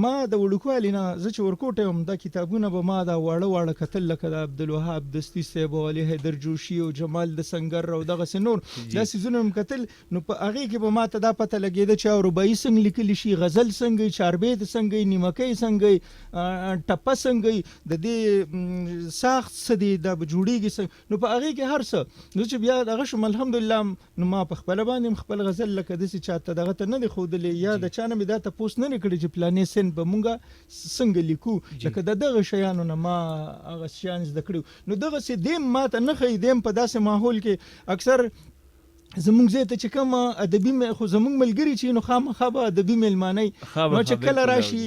B: ما د وړوکوالي نه زه چې ورکوټی وم دا کتابونه به ما دا واړه واړه کتل لکه د عبدالوهاب دستي صاحب او علي حیدر جوشي او جمال د سنګر او دغسې نور دا څیزونه مې کتل، نو په هغې کې به ما ته دا پته لګېده چې رباعي څنګه لیکلی شي، غزل څنګه، چاربیت څنګه، نیمکۍ څنګه، ټپه څنګه، د دې ساخت څه دی، دا به جوړېږي څنګه. نو په هغې کې هر څه زه چې بیا دغه شم الحمدلله نو ما په خپله باندې خپل غزل لکه داسې چاته دغه ته نه دی ښودلی یا د چا نه مې دا تپوس نه دی کړی چې پلانې سن به مونږ څنګه لیکو، لکه د دغه شیانو نه ما هغه شیان زده کړي. نو دغسې دیم ما ته نه ښایي، دیم په داسې ماحول کې اکثر زمونږ ځای ته چې کوم ادبي خو زمونږ ملګري چې نو خامخا به ادبي میلمانۍ نو چې کله راشي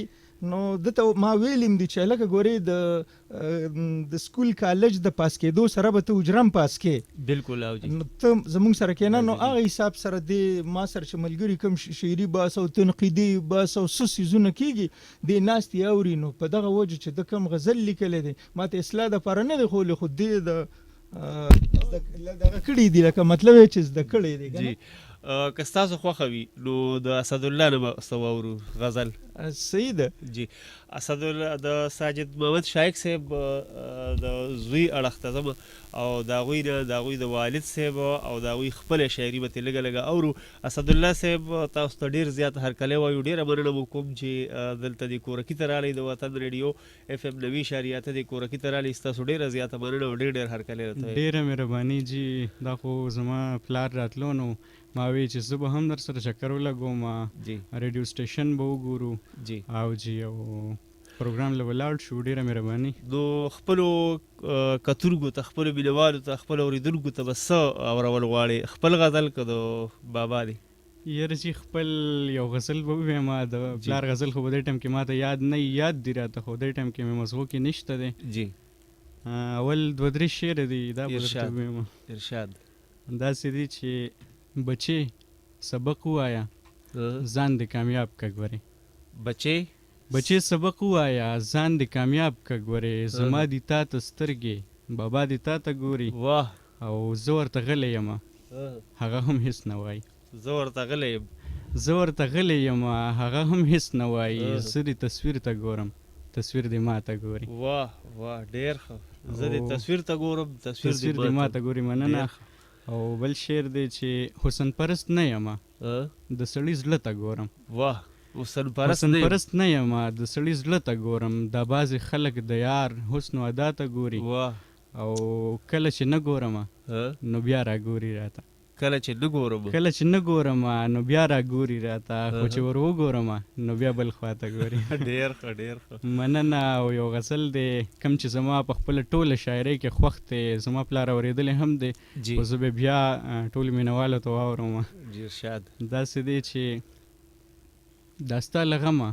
B: نو دته ما ویلیم دي چې لکه ګورې د سکول کالج د پاس کېدو سره به ته اجرم پاس کې
A: بالکل
B: نو ته زمونږ سره کېنه نو هغه حساب سره د ما سره چې ملګري کوم شعري بحث او تنقیدي بحث او څه څیزونه کېږي دی ناستې اوري نو په دغه وجه چې د کوم غزل لیکلی دی ما ته اصلاح دپاره نه دی ښودلی، خو دې د دغه کړي دي لکه مطلب یې چې زده کړی دی.
A: جی که ستاسو خوښه وي نو د اسد الله نه به څه واورو غزل.
B: سعید
A: جی اسد الله د ساجد محمد شایق صاحب د زوی اړخ ته ځم او د هغوی نه د هغوی د والد صاحب او د هغوی خپله شاعري به ترې لږه لږه اورو. اسد الله صاحب تاسو ته ډېر زیات هرکلی وایو، ډېره مننه مو کوم چې دلته د کورکي ته رالی د وطن ریډیو اف ام 90.8 د کورکي ته رالی، ستاسو ډېره زیاته مننه او ډېر ډېر هرکلی راته.
C: ډېره مهرباني جي، دا خو زما پلار راتلو نو ما وی چې زه به هم در سره چکر ولګوم، ریډیو سټیشن به وګورو
A: جی
C: او جی او پروګرام له ولاړ شو. ډېره مهرباني.
A: نو خپلو کتونکو ته خپلو مینوالو ته خپلو اورېدونکو ته به څه اورول غواړې؟ خپل غزل که د بابا دی؟
C: یاره چې خپل یو غزل به ووایم، د پلار غزل خو په دې ټایم کې ما ته یاد نه یاد دی راته، خو دې ټایم کې مې مزغو کې نشته دی.
A: جی
C: اول 2-3 شعر دی دا به درته ووایم.
A: ارشاد.
C: داسې دی چې بچې سبق ووایه ځان دې کامیاب که ګورې، بچې سبق ووایه ځان دې کامیاب که ګورې، زما دي تا ته سترګې بابا دې تا ته ګوري،
A: واه
C: او زه ورته غلی یم هغه هم هېڅ نه وایي،
A: زه ورته غلی یم هغه هم هېڅ نه وایي، زه دې تصویر ته ګورم تصویر دې ما ته ګوري. واه واه ډېر ښه، زه دې تصویر ته ګورم تصویر
C: دې ما ته ګوري. مننه. او بل شعر دی چې حسن پرست نه یم د سړي زړه ته ګورم.
A: واه حسن
C: پرست نه یم د سړي زړه ته ګورم، دا بعضې خلک د یار حسن و ادا ته ګوري، او کله چې نه ګورم نو بیا را ګوري راته،
A: کله چې نه ګورم نو بیا را ګوري راته، خو چې ور وګورم نو بیا بل خواته ګوري. ډېر ښه ډېر ښه.
C: مننه. او یو غزل دی کوم چې زما په خپله ټوله شاعرۍ کې خوښ دی، زما پلار اورېدلی هم دی، خو زه به بیا ټولو مینوالو ته واورم.
A: ارشاد.
C: داسې دی چې دا ستا له غمه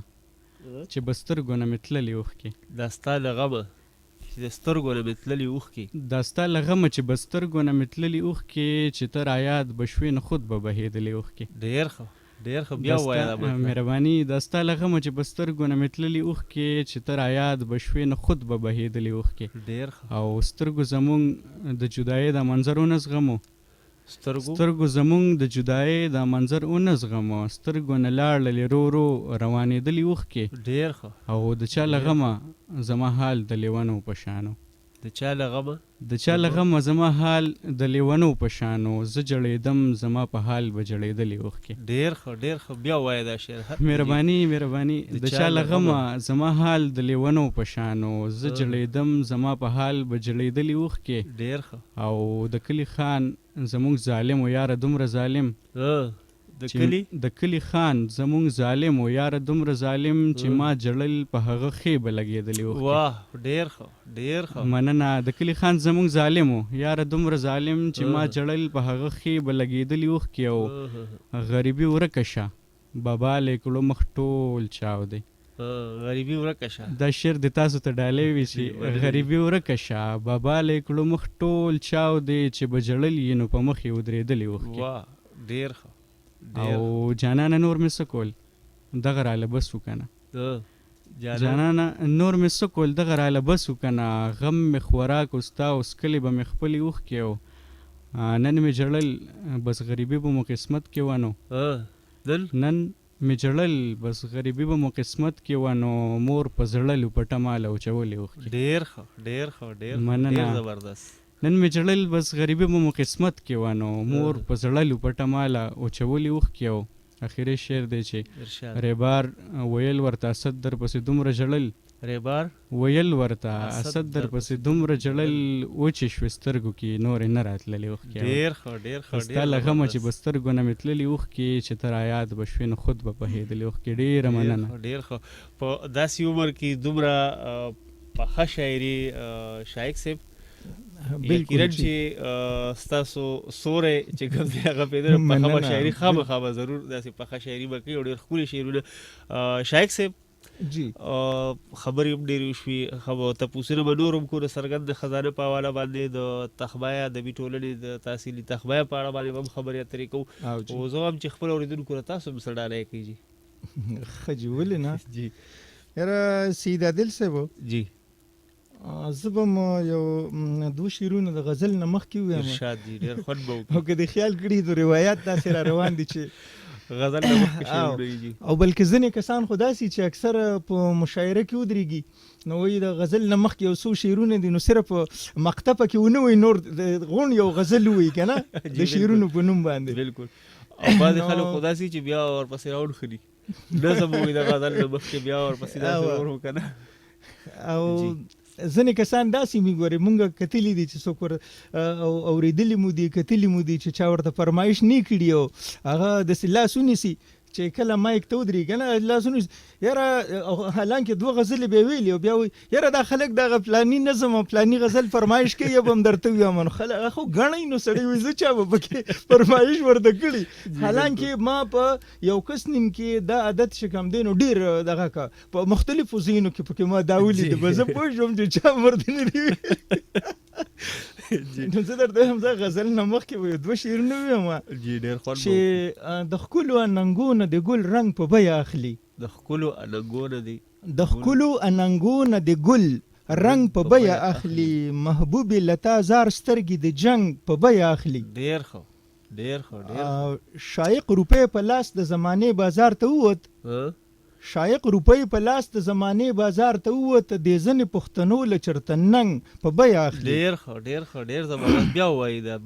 C: چې به سترګو نه مې تللي اوښکې،
A: دا ستا له غمه چې د سترګو نه مې تللي اوښکې،
C: دا ستا له غمه چې به سترګو نه مې تللي اوښکې، چې ته رایاد به شوې نو خود به بهېدلې اوښکې.
A: ډېر ښه بیا ووایه.
C: مهرباني. دا ستا له غمه چې به سترګو نه مې تللي اوښکې، چې ته رایاد به شوې نو خود به بهېدلې اوښکې.
A: ډېر ښه.
C: او سترګو زمونږ د جدایۍ دا منظر ونه زغمو، سترګو زمونږ د جدایۍ دا منظر ونه زغمو، سترګو نه لاړلې رو رو روانېدلې اوښکې.
A: ډېر ښه.
C: او د چا له غمه زما حال د لیونو په شانو،
A: د چا له غمه
C: زما حال د لیونو په شانو، زه جړېدم زما په حال به جړېدلې اوښکې.
A: ډېر ښه بیا ووایه دا شعر.
C: مهرباني. د چا له غمه زما حال د لیونو په شانو، زه جړېدم زما په حال به جړېدلې اوښکې.
A: ډېر ښه.
C: او د کلي خان زمونږ ظالم و یاره دومره ظالم، د کلي خان زمونږ ظالم و یاره دومره ظالم چې ما جړل په هغه خې به لګېدلې وو.
A: واه ډېر ښه ډېر ښه.
C: مننه. د کلي خان زمونږ ظالم و یاره دومره ظالم چې ما جړل په هغه خې به لګېدلې اوښکې او غریبي ورکه شه بابا لیکلو مخ ټول چاو دی.
A: غریبي ورکه شه
C: دا شعر د تاسو ته ډالۍ وي چې غریبي ورکه شه بابا لیکلو مخ ټول چاو دی چې به جړل یې نو په مخ یې ودرېدلې اوښکې.
A: واه ډېر ښه.
C: او جانانه نور مې څه کول دغه راله بس و که نه جانانه نور مې څه کول دغه راله بس و که نه غم مې خوراک و ستا اوس کلي به مې خپلې اوښکې او نن مې جړل بس غریبي به مو قسمت کې ونه نن مې جړل بس غریبي به مو قسمت کې ونه مور په زړلو پټه ماله اچولې اوښکې.
A: ډېر ښه ډېر ښه ډېر زبردست.
C: نن مې جړل بس غریبي به مو قسمت کې ونه مور په زړلو پټه ماله اچولې اوښکې. او اخري شعر دی چې ریبار ویل ورته اسد در پسې دومره جړل
A: ریبار
C: ویل ورته اسد در پسې دومره جړل وچې شوې سترګو کې نورې نه راتللې اوښکې.
A: ډېر ښه ډېر ښه.
C: ستا له غمه چې به سترګو نه مې تللې اوښکې چې ته رایاد به شوې نو خود به پوهېدلې اوښکې. ډېره مننه.
A: ډېر ښه. په داسې عمر کې دومره پخه شاعري شایق صاحب یقینا چې ستاسو سوری چې کوم دی هغه پیدا پخه به شاعري خامخا به ضرور داسې پخه شاعري به کوي او ډېر ښکلي شعرونه. شایق صاحب
B: جی
A: خبرې هم ډېرې وشوې تپوسونه به نور هم کو د څرګند خزانه په حواله باندې د تخبایه ادبي ټولنې د تحصیلي تخبایه په اړه باندې به هم خبرې اترې کوو او زه هم چې خپل اورېدونکو ته تاسو هم څه ډالۍ کړئ.
B: ښه جي ولې نه
A: جی
B: یاره سید عادل صاحب
A: جی
B: زه به م یو دوه شعرونه د غزل نه مخکې ووایم
A: ارشاد جی ډېر خوند به وکړي
B: او که د خیال کړي د روایات داسې را روان دي چې
A: غزل نه مخکې شعرونه جی
B: او بلکې ځینې کسان خو داسې چې اکثر په مشاعره کې ودرېږي نو وایي د غزل نه مخکې یو څو شعرونه دي نو صرف مقطفه کې ونه وایي نور غون یو غزل ووایي که نه د شعرونو په نوم باندې.
A: بلکل. او بعضې خلک خو داسې چې بیا ورپسې راوړخلي نظم ووایي د غزل نه مخکې بیا ورپسې داسې نور هم که نه.
B: او ځینې کسان داسې مې ګورې مونږ کتلي دي چې څوک اورېدلي مو دي کتلي مو دي چې چا ورته فرمایش نه کړي او هغه داسې لاس ونیسي چې کله مایک ته ودرېږي که نه لاس ونیسي یاره حالانکې دوه غزلې به یې ویلي او بیا وایي یاره دا خلک دغه پلاني نظم او پلاني غزل فرمایش کوي به هم درته ووایم نو خلک هغه خو ګڼئ نو سړی وایي زه چا به پکې فرمایش ورته کړي. حالانکې ما په یو کس نیم کې دا عادت چې کوم دی نو ډېر دغه که په مختلفو ځایونو کې پکې ما دا ولیده به زه پوه شوم چې چا ورته نه دي نو زه درته وایم زه غزل نه مخکې به دوه شعرونه ووایم چې د ښکلو اننګو نه د ګل رنګ په بیه اخلي
A: د ښکلو اننګو نه دی
B: د ښکلو اننګو نه د ګل رنګ په بیه اخلي محبوبې لتا زار سترګې د جنگ په بیه اخلي.
A: ډېر ښه ډېر ښه ډېر.
B: شایق روپۍ په لاس د زمانې بازار ته ووت شایق روپۍ په لاس د زمانې بازار ته ووت د ځینې پښتنو له چرته ننګ په بیه اخلي.
A: ډېر ښه ډېر ښه ډېر زبردست. بیا ووایي دا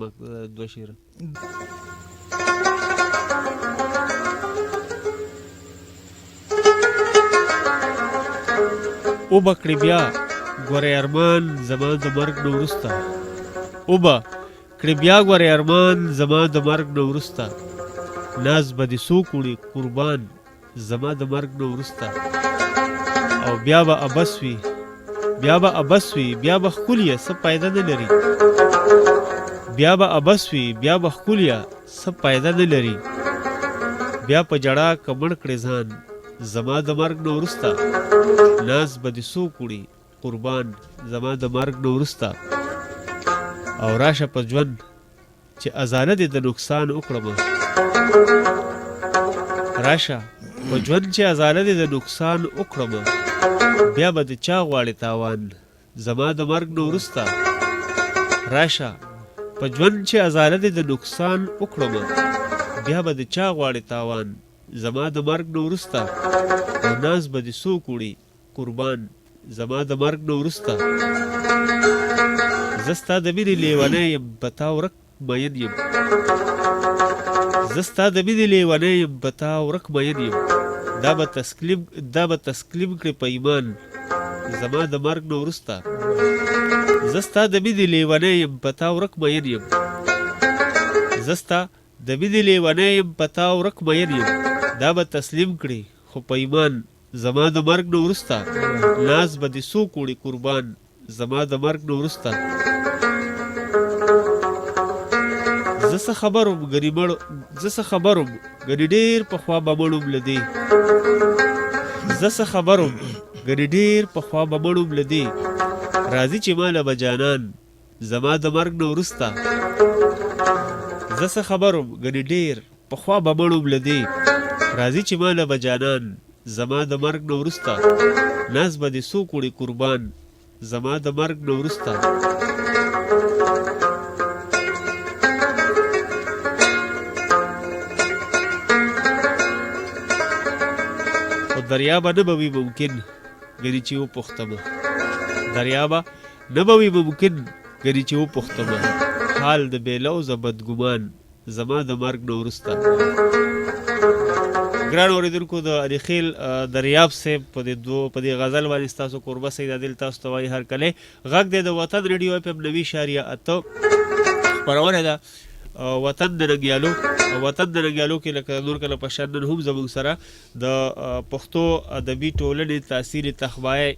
A: دوه شعر. او به کړې بیا ګورې ارمان زما د مرګ نه وروسته او به کړې بیا ګورې ارمان زما د مرګ نه وروسته ناز به دې څوک وړي قربان زما د مرګ نه وروسته او بیا به ابس وي بیا به ابس وي بیا به ښکلیه څه پیدا نه لري بیا به ابس وي بیا به ښکلیه څه پیدا نه لري بیا په جړا کمړ کړې ځان زما د مرګ نه وروسته ناز به دې څوک وړي قربان زما د مرګ نه وروسته او راشه په ژوند چې ازانه دې د نقصان وکړمه راشه په ژوند چې ازانه دې د نقصان وکړمه بیا به د چا غواړې تاوان زما د مرګ نه وروسته راشه په ژوند چې ازانه دې د نقصان وکړمه بیا به د چا غواړې تاوان زما د مرګ نه وروسته او ناز به دې څوک وړي قربان زما د مرګ نه وروسته زه ستا د مینې لیونی یم په تا ورک مین یم زه ستا د مینې لیونی یم په تا ورک مین یم دا به تسلیم کړې په ایمان زما د مرګ نه وروسته زه ستا د مینې لیونی یم په تا ورک مین یم زه ستا د مینې لیونی یم په تا ورک مین یم دا به تسلیم کړي خو په ایمان زما د مرګ نه وروسته ناز به دې څوک وړي قربان زما د مرګ نه وروسته زه څه خبروم ګنې ډېر پخوا به مړوم له دې زه څه خبروم ګنې ډېر پخوا به مړوم له دې راځي چې ماله به جانان زما د مرګ نه وروسته زه څه خبروم ګنې ډېر پخوا به مړوم له دې راځي چې ماله به جانان زما د مرګ نه وروسته ناز به دې څوک وړي قربان زما د مرګ نه وروسته خو دریابه نه به وي ممکن ګنې چې وپوښتمه دریابه نه به وي ممکن ګنې چې وپوښتمه حال د بېلوزه بدګمان زما د مرګ نه وروسته ګران اورېدونکو د اریخیل دریاب صاحب په دې غزل باندې ستاسو کوربه سید عادل تاسو ته وایي هرکلی غږ دی د وطن ریډیو اف ام 90.8 خپرونه ده وطن د ننګیالو کې لکه نور کله په شان نن هم زموږ سره د پښتو ادبي ټولنې تحصیل تخبایه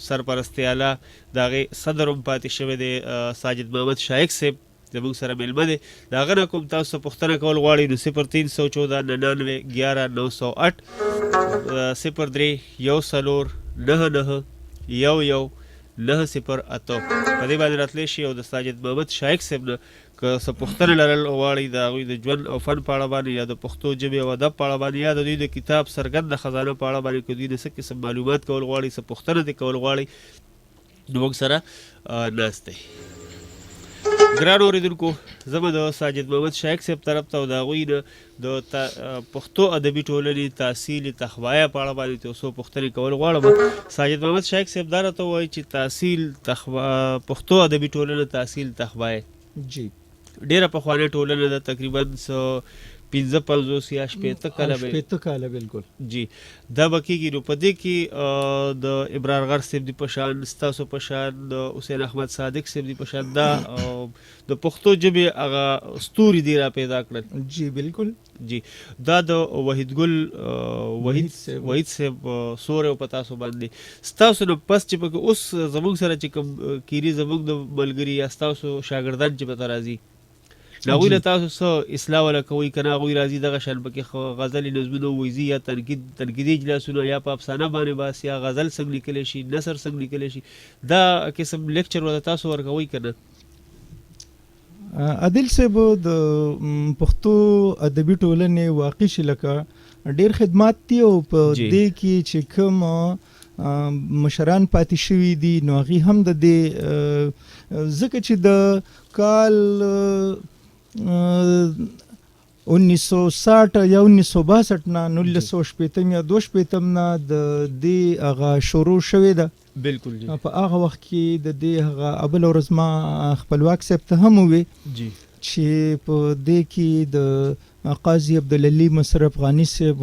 A: سرپرستی اعلی د هغې صدر هم پاتې شوی دی ساجد محمد شایق صاحب زموږ سره میلمه دی د هغه نه کوم تاسو ته پوښتنه کول غواړئ نو 03-391-908 په دې باندې راتلی شي او د ساجد محمد شایق صاحب نه که څه پوښتنه لرل غواړئ د هغوی د ژوند او فن په اړه باندې یا د پښتو ژبې او ادب په اړه باندې یا د دوی د کتاب څرګنده خزانه په اړه باندې که دوی د څه قسم معلومات کول غواړئ څه پوښتنه دې کول غواړئ نو موږ سره ناست دی ګران اورېدونکو زه به د ساجد محمد شایق صاحب طرف ته او د هغوی نه د پښتو ادبي ټولنې تحصیل تخبایه په اړه باندې یو څو پوښتنې کول غواړم ساجد محمد شایق صاحب دا راته ووایي چې پښتو ادبي ټولنه تحصیل تخبایه
B: جی
A: ډېره پخوانۍ ټولنه ده تقریبا 55 یا 60 کاله
B: بالکل
A: جی دا به کېږي نو په دې کې د ابرار غر صاحب دی په شان ستاسو په شان د حسین احمد صادق صاحب دی په شان دا د پښتو ژبې هغه ستوري دی را پیدا کړل
B: جی بالکل
A: جی دا د وحید صاحب سوری او په تاسو باندې ستاسو نه پس چې پکې اوس زموږ سره چې کوم کیري زموږ د ملګري یا ستاسو شاګردان چې پته راځي هغوی له تاسو څه اصلاح ولا کوئ که نه هغوی راځي دغه شان پکې غزلې نظمونه وویزي یا تنقیدي اجلاسونه یا په افسانه باندې بس یا غزل څنګه لیکلی شي نثر څنګه لیکلی شي دا قسم لیکچر ورته تاسو ورکوئ که نه
B: عادل صاحب د پښتو ادبي ټولنې واقع شي لکه ډېر خدمات دي او په دې کې چې کوم مشران پاتې شوي دي نو هغې هم د دې ځکه چې د کال 1960 یا 1962 نه 1960 یا 2000 نه د دې هغه شروع شوې ده
A: بالکل جی
B: په هغه وخت کې د دې هغه اول ورځ ما خپلواک صاحب ته هم ووی
A: جی
B: چې په دې کې د قاضي عبدالعلي مصرف غانی صاحب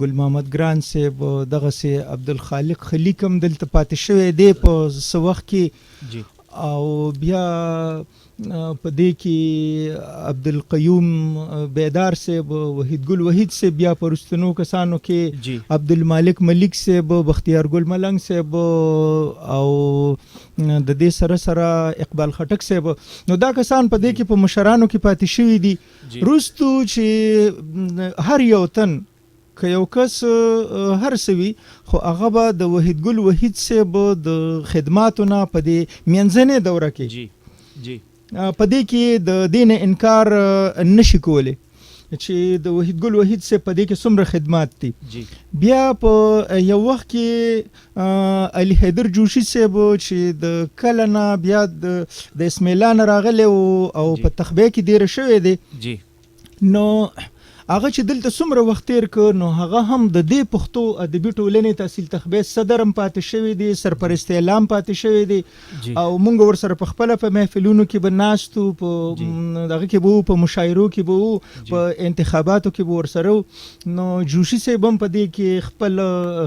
B: ګل محمد ګران صاحب دغسې عبدالخالق خلیق هم دلته پاتې شوی دی په څه وخت کې
A: جی
B: او بیا په دې کې عبدالقیوم بیدار صاحب وحید ګل وحید صاحب بیا په وروستنو کسانو کې عبدالمالک ملک صاحب بختیار ګل ملنګ صاحب او د دې سره اقبال خټک صاحب نو دا کسان په دې کې په مشرانو کې پاتې شوي دي وروستو چې هر یو تن که یو کس هر څه وي خو هغه به د وحید ګل وحید صاحب د خدماتو نه په دې منځنۍ دوره کې په دې کې د دې نه انکار نشي کولی چې د وحید ګل وحید صاحب په دې کې څومره خدمات دي بیا په یو وخت کې علي حیدر جوشي صاحب چې د کله نه بیا د اسماعیلا نه راغلی او په تخبیه کې دیره شوی دی نو هغه چې دلته څومره وخت تیر کړ نو هغه هم د دې پښتو ادبي ټولنې تحصیل تخبیه صدر هم پاتې شوی دی سرپرستی اعلی هم پاتې شوی دی او موږ ورسره په خپله په محفلونو کې به ناستو په دغه کې به وو په مشاعرو کې به وو په انتخاباتو کې به ورسره وو نو جوشي صاحب هم په دې کې خپل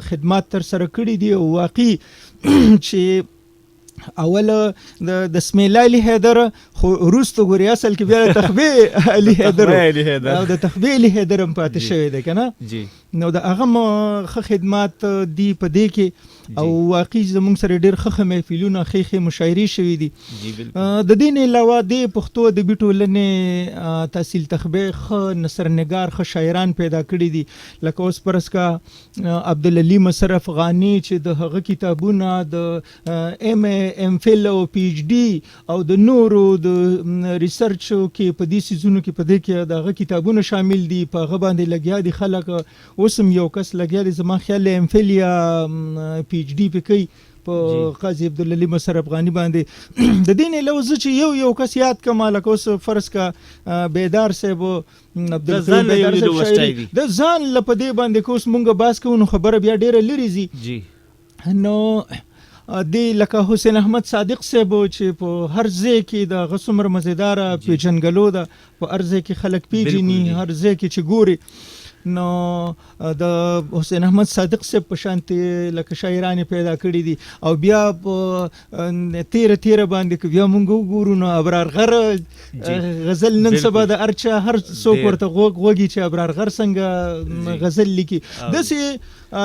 B: خدمات ترسره کړي دي او واقعي چې اول د اسماعیل علي حیدر خو وروسته ګورې اصل کې بیا د تخبې علي حیدر او د تخبې علي حیدر هم پاتې شوی دی که نه. نو د هغه ښه خدمات دي په دې کې او واقعي زموږ سره ډېر ښه محفلونه ښې مشاعرې شوي دي. د دې نه علاوه د پښتو ادبي ټولنې تحصیل تخبې ښه نثرنګار ښه شاعران پیدا کړي دي، لکه اوس فرض کا عبدالعلي مصرف غاني چې د هغه کتابونه د ام فل او پی ایچ ډي او د نورو د ریسرچ کې په دې سیزونو کې په دې کې د هغه کتابونه شامل دي، په هغه باندې لګیا دي خلک. اوس هم یو کس لګیا دی زما خیال ام فل یا پی ایچ ډي پې کوي په قاضي عبدالعلي مصرف غاني باندې. د دې نه علاوه زه چې یو کس یاد کړم، لکه اوس فرض کا بیدار صاحب عبدالکریم بیدار صاحب شاعري د ځان له په دې باندې که اوس مونږ بحث کوو نو خبره بیا ډېره لرې ځي. نو دی لکه حسین احمد صادق صاحب چې په هر ځای کې د هغه څومره مزیداره پیژنګلو ده، په هر ځای کې خلک پیژني، هر ځای کې چې ګوري. نو د حسین احمد صادق صاحب په شانتې لکه شاعرانې پیدا کړي دي. او بیا په تیره باندې که بیا مونږ وګورو نو ابرار غر غزل نن سبا د هر چا هر څوک ورته غوږي چې ابرار غر څنګه غزل لیکي. داسې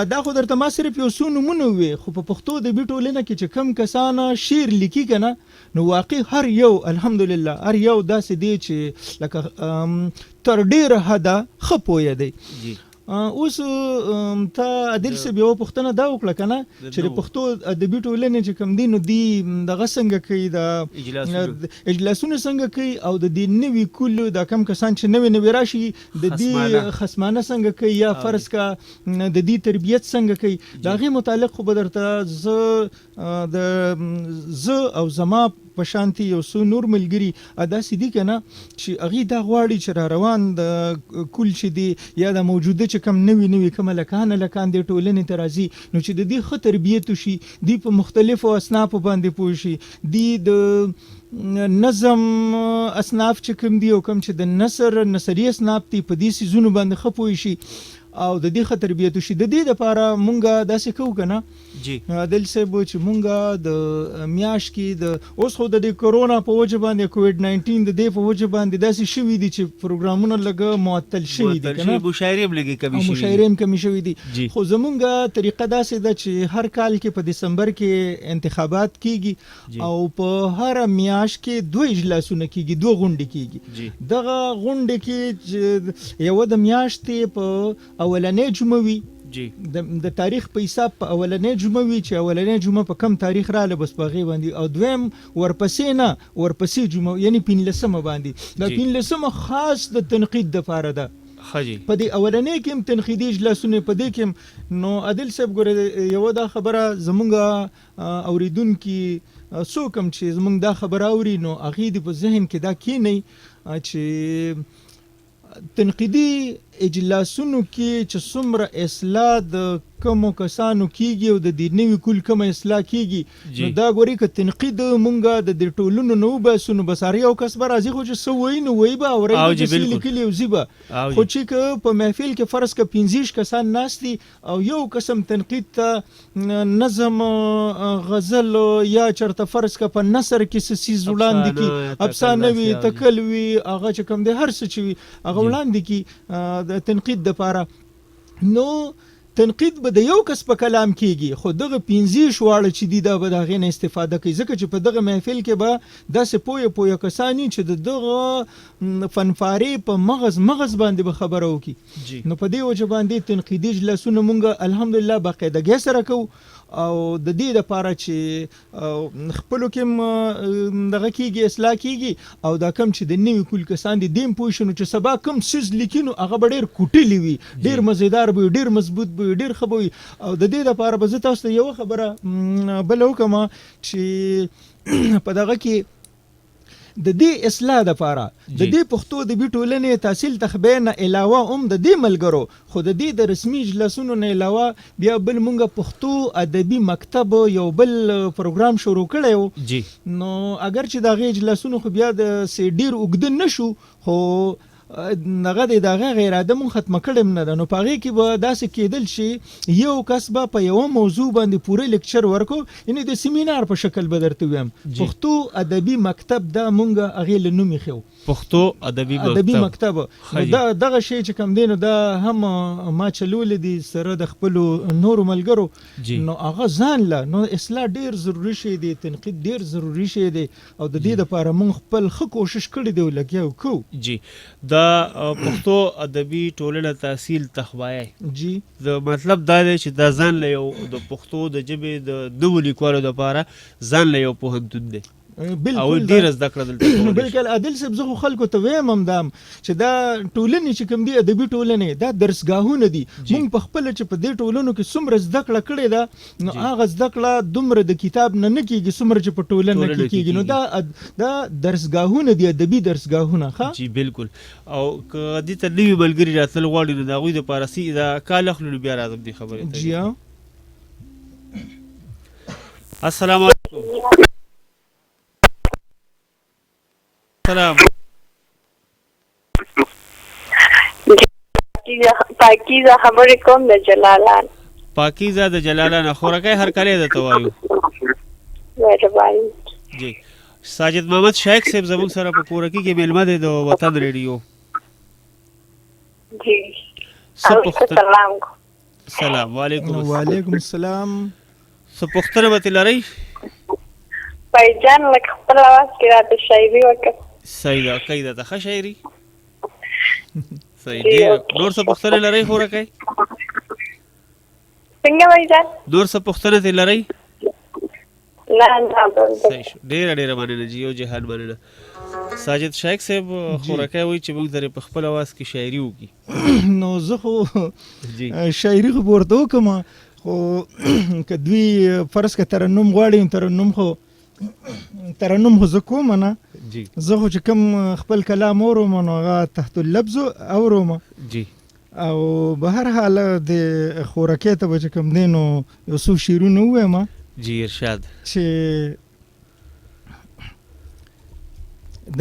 B: دا خو درته ما صرف یو څو نومونه ووې، خو په پښتو ادبي ټولنه کې چې کم کسانه شعر لیکي که نه، نو واقعي هر یو الحمدلله هر یو داسې دی چې لکه تر ډېره حده ښه پوهه دی. اوس تا عادل صاحب یوه پوښتنه دا وکړه که نه چې د پښتو ادبي ټولنې چې کوم دي نو دی دغه څنګه کوي، د اجلاسونه څنګه کوي، او د دې نوي کلو دا کم کسان چې نوي راشي د دې خصمانه څنګه کوي، یا فرض کا د دې تربیت څنګه کوي. د هغې متعلق خو به درته زه او زما په شانتي یو څو نور ملګري داسې دي که نه چې هغوی دا غواړي چې را روان د کل چې دی یا د موجوده چې کم نوي کومه لکان دې ټولنې ته راځي، نو چې د دې ښه تربیت وشي، دی په مختلفو اصنافو باندې پوه شي، دی د نظم اصناف چې کوم دي او کوم چې د نثري اصناف دي په دې څیزونو باندې ښه پوه شي او د دې ښه تربیت وشي. د دې دپاره مونږ داسې کوو که نه عادل صاحب چې مونږ د میاشت کې د اوس خو د دې کرونا په وجه باندې کووډ 19 د دې په وجه باندې داسې شوي دي چې پروګرامونه لږ معطل شوي دي که نه، مشاعرې هم کمې شوي دي. خو زمونږ طریقه داسې ده چې هر کال کې په دسمبر کې انتخابات کیږي او په هر میاشت کې 2 اجلاسونه کیږي، 2 غونډې کیږي. دغه غونډې کې یوه د میاشتې په اولنۍ جمعه وي، د تاریخ په حساب په اولنۍ جمعه وي چې اولنۍ جمعه په کم تاریخ راله بس په هغې باندې، او دویم ورپسې جمعه یعنی 15مه باندې. دا 15مه خاص د تنقید دپاره ده. په دې اولنۍ کې هم تنقیدي اجلاسونه په دې کې هم. نو عادل صاحب ګوره یوه دا خبره زمونږ اوریدونکي څوک هم چې زمونږ دا خبره اوري نو هغې دې په ذهن کې دا کینئ چې تنقیدي اجلاسونو کې چې څومره اصلاح د کومو کسانو کیږي او د دې نوي کل کومه اصلاح کیږي، نو دا ګوري که تنقید مونږ د دې ټولنو نه وباسو نو بس هر یو کس به راځي خو چې څه وایي نو وایي به او رایي به چې لیکلي او ځي به. خو چې که په محفل کې فرض که 15 کسان ناست دي او یو قسم تنقید ته نظم غزل یا چرته فرض که په نثر کې څه څیز وړاندې کړي، افسانه وي، تکل وي، هغه چې کوم دی هر څه چې وي هغه وړاندې کړي د تنقید دپاره، نو تنقید به د یو کس په کلام کیږي، خو دغه 15 شواړه چې دي دا به د هغې نه استفاده کوي، ځکه چې په دغه محفل کې به داسې پویه کسان چې د دغه فنفارې په مغز باندې به خبره وکړي. نو په دې وجه باندې تنقیدي اجلاسونه مونږ الحمدلله باقاعدګۍ سره کوو او د دې دپاره چې خپلو کې دغه کیږي اصلاح کیږي او دا کم چې د نوي کل کسان دي دیم پوه شي نو چې سبا کم څیز لیکي نو هغه به ډېر کوټلي وي، ډېر مزیدار به وي، ډېر مضبوط به وي، ډېر ښه به وي. او د دې دپاره به زه تاسو ته یوه خبره بله وکړم چې په دغه کې د دې اصلاح دپاره د دې پښتو ادبي ټولنې تحصیل تخبې نه علاوه هم د دې ملګرو خو د دې د رسمي اجلاسونو نه علاوه بیا بل مونږ پښتو ادبي مکتب یو بل پروګرام شروع کړی و. نو اگر چې د هغې اجلاسونو خو بیا د ډېر اوږده نه شو، خو هغه د دغه غیر اراده مونږ ختمه کړې نه ده. نو په هغې کې به داسې کېدل چې یو کس به په یوه موضوع باندې پوره لیکچر ورکو، یعنې د سیمینار په شکل به درته ویم. پښتو ادبي مکتب دا مونږ هغې له نوم ایښی و،
A: پښتو ادبي مکتب.
B: نو دغه شی چې کوم دی نو دا هم ما چلولی دي سره د خپلو نورو ملګرو. نو هغه ځان له نو اصلاح ډېر ضروري شی دی، تنقید ډېر ضروري شی دی، او د دې دپاره مونږ خپل ښه کوشش کړی دی او لګیا کوو.
A: جی دا پښتو ادبي ټولنه تحصیل تخوایي
B: جی
A: د مطلب دا دی چې دا ځان له یو د پښتو د ژبې د نوو لیکوالو دپاره ځان له یو پوهنتون دی او ډېره زده کړه دلته.
B: بلکل عادل صاحب زه خو خلکو ته ویم همدام چې دا ټولنې چې کوم دي ادبي ټولنې دا درسګاهونه دي. مونږ په خپله چې په دې ټولنو کې څومره زده کړه کړې ده نو هغه زده کړه دومره د کتاب نه کېږي څومره چې په ټولنه کې کېږي. نو دا درسګاهونه دي، ادبي درسګاهونه. ښه
A: جی بالکل. او که دې ته نوي ملګري راتلل غواړي نو د هغوی دپاره دا کال اخلو نو بیا راځم دې خبرې ته.
B: جی
A: السلام علیکم. سلام.
D: پاکیزه خبرې کوم د جلالان.
A: پاکیزه د جلالان خورکۍ هر کلی درته وایو.
D: مهرباني.
A: جی ساجد محمد شیخ صاحب زموږ سره په کورکي کې میلمه دی د وطن ریډیو.
D: جی
A: سلام. سلام
B: وعلیکم السلام.
A: څه پوښتنه به ترې لرئ؟
D: بایجان لکه خپل اواز کې راته شاعري وکړه.
A: صحیح ده، کوي درته ښه شاعري. صحیح. ډېر نور څه پوښتنې لرئ خورکۍ؟
D: څنګه بایجان؟
A: نور څه پوښتنه ترې لرئ؟
D: نه.
A: صحیح شو. ډېره مننه جي یو جهان مننه. ساجد شیخ صاحب خورکۍ وایي چې موږ درې په خپل اواز کې شاعري وکړي.
B: نو زه خو شاعري خو به ورته وکړم، خو که دوی فرض که ترنم غواړي ترنم خو زه کوم نه. زه خو چې کوم خپل کلام اورم نو هغه تحت اللفظ اورم.
A: جی
B: او به هر حال د خورکۍ ته به چې کوم دی نو یو څو شعرونه ووایم.
A: جی ارشاد.
B: چې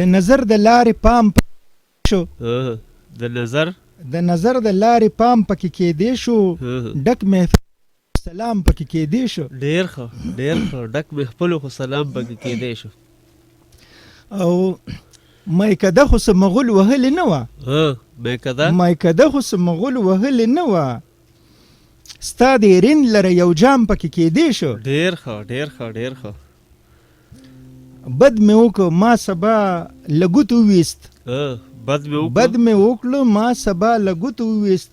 B: د نظر د لارې پام شو،
A: د نظر
B: د لارې پام پکې کېدی شو، ډک محفل سلام پکې کېدی شو.
A: ډېر ښه ډک محفلو خو سلام پکې کېدی شو.
B: او مایکده خو څه مغول وهلې نه وه. مایکده خو څه مغول وهلې نه وه، ستا د رین لره یو جام پکې کېدی شو.
A: ډېر ښه.
B: بد مې وکړ ما سبا لګوت وویست. بد مې وکړ ما سبا لګوت وویست،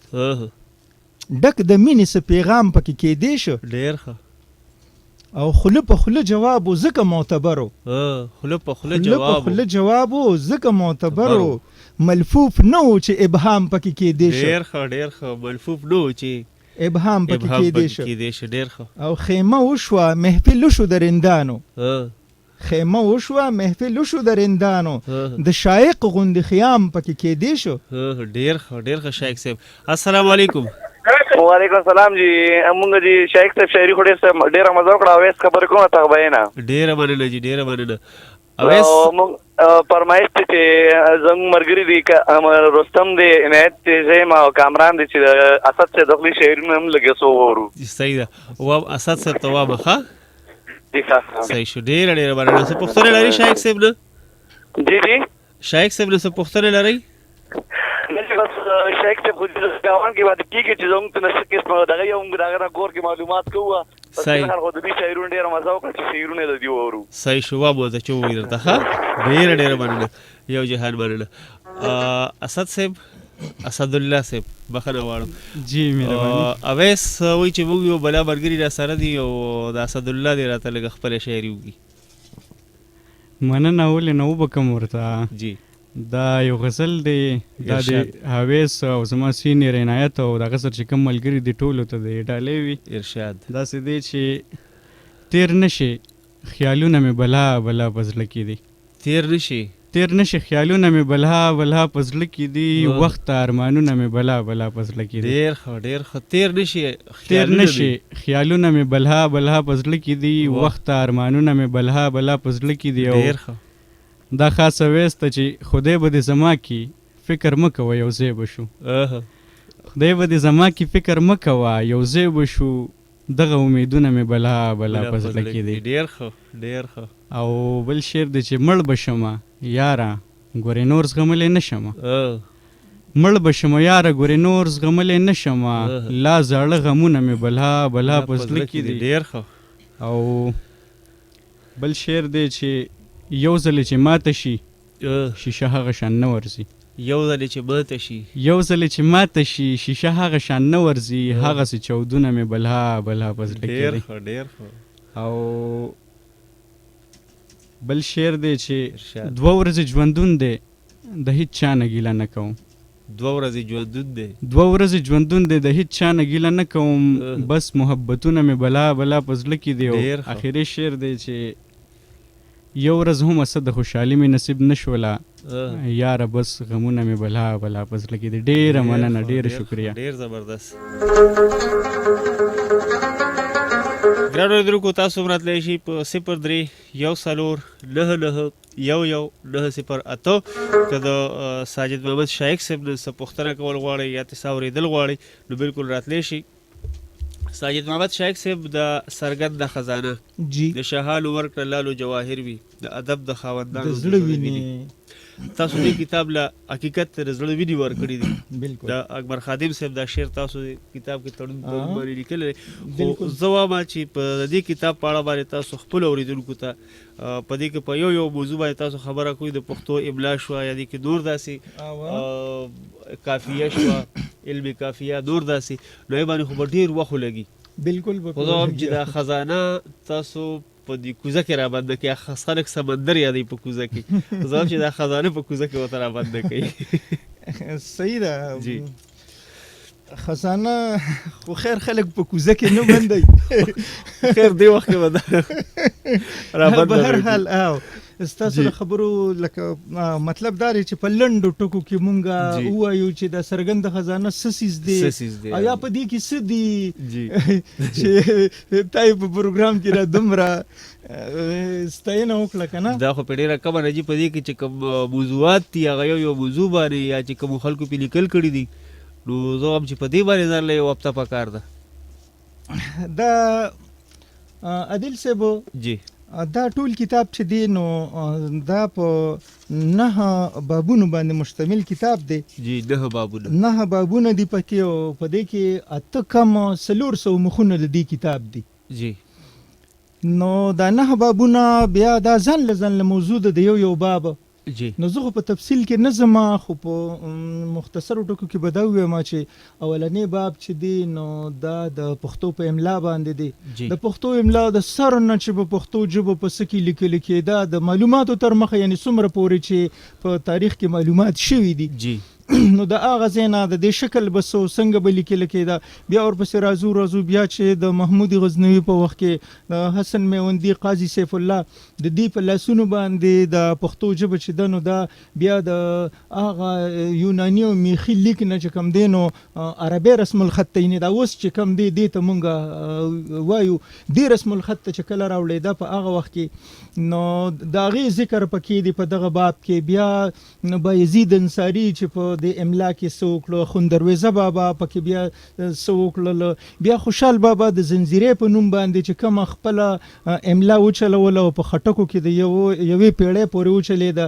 B: ډک د مینې څه پیغام پکې کېدی شو.
A: ډېر ښه.
B: او خوله په خوله جواب و ځکه معتبرو.
A: خوله په خوله
B: جواب و ځکه معتبرو، ملفوف نه و چې ابهام پکې کېدی شو.
A: ډېر ښه. ملفوف نه و چې
B: ابهام پکې کېدی شو.
A: ډېر ښه.
B: او خیمه وشوه محفل وشو د رندانو. خیمه وشوه محفل وشو د رندانو، د شایق غوندې خیام پکې کېدی شو.
A: ډېر ښه شیخ صاحب. السلام علیکم.
E: وعلیکم السلام جی. مونږ جی شیخ صاحب شاعري خو ډېره مزه وکړه. اویس خبرې کومه ته وینا.
A: ډېره مننه جی، ډېره مننه.
E: اویس مونږ فرمایش چې زموږ ملګري دي رستم دی، عنایت دی، زیم او کامران دی چې اسد صاحب دخلي شاعرونه هم لږ څه وورو.
A: صحیح ده. و اسد صاحب ته وامه ښه.
E: جی ښه.
A: صحیح شو. ډېره مننه. څه پوښتنه لرئ شیخ صاحب نه؟
E: جی
A: شیخ صاحب نه څه پوښتنه لرئ؟
E: بس شیخ صاحب خو ګاون کې باندې کېږي چې زموږ ته نشه قسمه دغه یو موږ د هغه نه کور کې معلومات کوو.
A: صحیح.
E: خو د دې شاعرونه ډېره مزه وکړه چې شعرونه یې د دې وورو.
A: صحیح شو. وامه چې ووایي درته ښه. ډېره مننه. یو جهان مننه. اسد صاحب، اسد الله صاحب بخښنه غواړم.
C: جی مهرباني.
A: اویس وایي چې موږ یو بلا ملګري را سره دي او د اسد الله دی راته لږ خپله شاعري وکړي.
C: مننه. ولې نه وبکم ورته.
A: جی
C: دا یو غزل دی، دا د حویس او زما سینیر عنایت او دغه سره چې کوم ملګري دي ټولو ته د ډالۍ وي.
A: ارشاد.
C: داسې دی چې تیر نشي خیالونه مې بلا په زړه کې دي. تیر نشي خیالونه مې بلا په زړه کې دي، وخت ارمانونه مې بلا په زړه کې دي.
A: ډېر ښه. تیر
C: نشي خیالونه مې بلا په زړه کې دي، وخت ارمانونه مې بلا په زړه کې دي.
A: ډېر ښه.
C: دا خاصه ویسته چې خدای به دې زما کې فکر مه کوه یو ځای به شو، خدای به دې زما کې فکر مه کوه یو ځای به شو، دغه امیدونه مې بلا بلا په زړه کې دي.
A: ډېر ښه ډېر ښه.
C: او بل شعر دی چې مړ به شمه یاره ګورې نور زغملی نه شمه، مړ به شمه یاره ګورې نور زغملی نه شمه، لا زاړه غمونه مې بلا بلا په زړه کې دي.
A: ډېر ښه.
C: او بل شعر دی چې یو ځلې چې ماته شي شیشه هغه شان نه ورځي،
A: یو ځلې چې ماته شي،
C: یو ځلې چې ماته شي شیشه هغه شان نه ورځي، هغسې چودونه مې بلا بلا په زړه کې
A: ډېر
C: دي.
A: ښه ډېر ښه.
C: او بل شعر دی چې 2 ورځې ژوندون دی د هیڅ چا نه ګیله نه کوم،
A: 2 ورځې ژوندون دی
C: 2 ورځې ژوندون دی د هیڅ چا نه ګیله نه کوم، بس محبتونه مې بلا بلا په زړه کې دي. او اخري شعر دی چې یو ورځ هم څه د خوشحالي مې نصیب نه شوله یاره، بس غمونه مې بلا بلا په زړه کې دي. ډېره مننه، ډېره شکریه.
A: ډېر زبردست. ګرانو اورېدونکو تاسو هم راتلی شئ په 03-149-11-908 که د ساجد محمد شایق صاحب نه څه پوښتنه کول غواړئ یا څه اورېدل غواړئ نو بالکل راتلی شئ. ساجد محمد شایق صاحب د سرګند خزانه
B: جی
A: د شاهانو ورکړه لالو جواهر وي د ادب د خاوندانو
B: د زړه ویني.
A: تاسو دې کتاب له حقیقت د زړه ویني ورکړي دي.
B: بالکل
A: د اکبر خادم صاحب دا شعر تاسو کتاب کې تړون باندې لیکلی دی. خو زه وایم چې په دې کتاب په اړه باندې تاسو خپلو اورېدونکو ته په دې کې په یو موضوع باندې تاسو خبره کوئ د پښتو املا شوه یا دې کې نور داسې کافیه شوه علمي کافیه نور داسې نو یې باندې خو به ډېر وخت ولګي.
B: بالکل
A: خو زه وایم چې دا خزانه تاسو په دې کوزه کې رابنده کوي، خلک سمندر یادوي په کوزه کې، زه وایم چې دا خزانه په کوزه کې ورته رابنده کوي.
B: صحیح ده جی. خزانه خو خیر خلک په کوزه کې نه بندوي،
A: خیر دی وخت کې به رابنده
B: به هر حال. ستاسو د خبرو لکه مطلب دا دی چې په لنډو ټکو کې مونږه ووایو چې د سرګند خزانه څه څیز دی او یا په دې کې څه دي چې تا یې په پروګرام کې را دومره ستاینه وکړه که نه.
A: دا خو په ډېره کمه راځي په دې کې چې کوم موضوعات دي هغه یو موضوع باندې یا چې کومو خلکو پې لیکل کړي دي نو زه وایم چې په دې باندې ځان له یو هفته پکار ده.
B: دا عادل صاحب
A: جی
B: دا ټول کتاب چې دی نو دا په 9 بابونو باندې مشتمل کتاب دی.
A: جی 9 بابونه
B: 9 بابونه دي پکې او په دې کې 8 کم 400 مخونه د دې کتاب دي.
A: جی
B: نو دا 9 بابونه بیا دا ځان له موضوع د یو باب
A: جی
B: نو زه خو په تفصیل کې نه ځم، خو په مختصرو ټکو کې به دا ووایم چې اولنی باب چې دی نو دا د پښتو په املا باندې دی. د پښتو املا د سر نه چې په پښتو ژبه په څه کې لیکل کېده د معلوماتو تر مخه یعنې څومره پورې چې په تاریخ کې معلومات شوي دي
A: جی
B: نو د هغه ځای نه د دې شکل به څنګه به لیکل کېده. بیا ورپسې راځو بیا چې د محمود غزنوي په وخت کې د حسن میوندي قاضي سیف الله د دې په لاسونو باندې د پښتو ژبه چې ده نو دا بیا د هغه یوناني او میخي لیک نه چې کوم دی نو عربي رسم الخط ته یعنې دا اوس چې کوم دی دې ته مونږ وایو دې رسم الخط ته چې کله راوړېده په هغه وخت کې نو د هغې ذکر پکې دی په دغه باب کې. بیا بایزید انصاري چې په د املا کې څه وکړه، خوندرویزه بابا پکې بیا څه وکړل، بیا خوشحال بابا د زنځیرې په نوم باندې چې کومه خپله املا وچلوله او په خټکو کې د یوې پیړۍ پورې وچلېده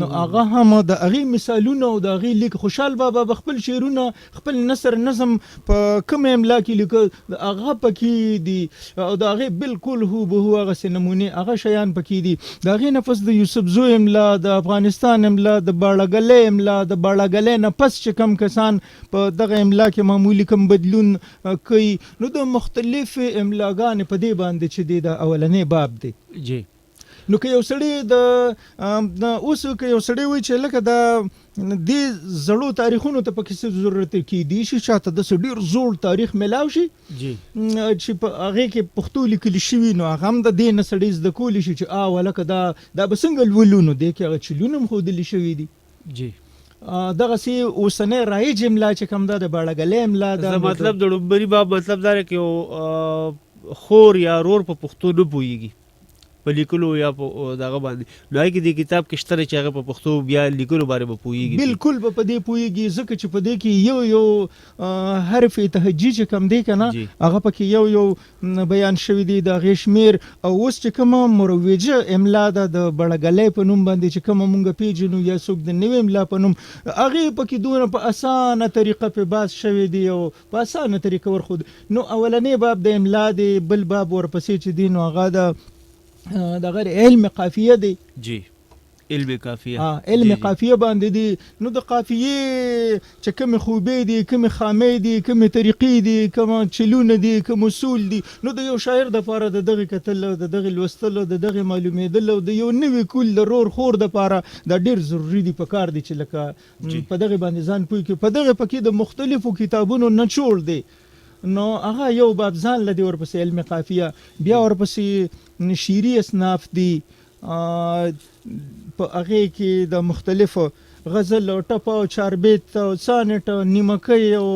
B: نو هغه هم د هغې مثالونه او د هغې لیک خوشحال بابا به خپل شعرونه خپل نثر نظم په کومه املا کې لیکه هغه پکې دي او د هغې بالکل هوبهو هغسې نمونې هغه شیان پکې دي. د هغې نه پس د یوسفزو املا، د افغانستان املا، د باړهګلۍ املا، د باړهګلۍ نه پس چې کم کسان په دغه املا کې معمولی کم بدلون کوي نو د مختلف املاګانې په دې باندې چې دی د اولنی باب دی.
A: جی
B: نو که یو سړی اوس که یو سړی وایي چې لکه د دې زړو تاریخونو ته پکې څه ضرورت کیدی شي چاته داسې ډېر زوړ تاریخ میلاو شي چې په هغې کې پښتو لیکلي شوي نو هغه هم د دې نه سړی زده کولی شي چې ولکه دا به څنګه لولو نو دې کې هغه چیلونه هم ښودلي شوي دي.
A: جی
B: دغسې اوسنی رایج املا چې کوم ده د باړهګلۍ املا ده.
A: مطلب د لومړي باب مطلب دا دی چې خور یا رور په پښتو نه پوهېږي په لیکلو یا په دغه باندې نو هغې کې دې کتاب کې شته چې هغه په پښتو بیا لیکلو باندې به پوهېږي.
B: بالکل به په دې پوهېږي ځکه چې په دې کې یو حرف تهجي چې کوم دی که نه هغه پکې یو بیان شوي دی د هغې شمېر او اوس چې کومه مروجه املا ده د بړګلی په نوم باندې چې کومه مونږ پیژنو یا څوک د نوې املا په نوم هغې پکې دونه په اسانه طریقه پې بحث شوی دی او په اسانه طریقه ورښود. نو اولنی باب د املا دی، بل باب ورپسې چې دی نو هغه د غیر علم قافیه دی.
A: جی علم قافیه
B: علم قافیه باندې دی. نو د قافیې چې کومې خوبې دي، کومې خامې دي، کومې طریقې دي، کومه چلونه دي، کوم اصول دي، نو د یو شاعر دپاره د دغې کتل او د دغې لوستل او د دغې معلومېدل او د یو نوي کول د رور خور دپاره دا ډېر ضروري دي، پکار دي چې لکه په دغې باندې ځان پوه کړي. په دغې پکې د مختلفو کتابونو نچوړ دی. نو هغه یو باب ځان لدی، ورپسې علم قافیه، بیا ورپسې شعري اصناف دي، په هغې کې د مختلفو غزل او ټپه او چاربیت او سانټ او نیمکۍ او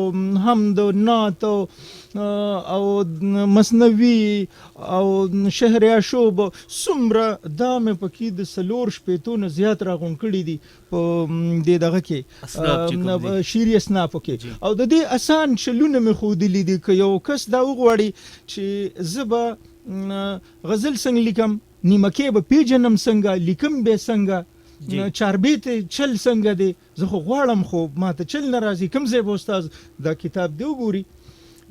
B: حمد او نعت او مثنوي او شهر یعشوب څومره دا مې پکې د 4 شپېتو نه زیات راغونډ کړي دي په دې دغه کې شعري اصنافو کې. او د دې اسان چلونه مې ښودلي دي که یو کس دا وغواړي چې زه به غزل څنګه لیکم، نیمکۍ به پیژنم څنګه، لیکم به څنګه، چاربیت چل څنګه دی، زه خو غواړم خو ما ته چل نه راځي، کوم ځای به استاد دا کتاب دی وګوري.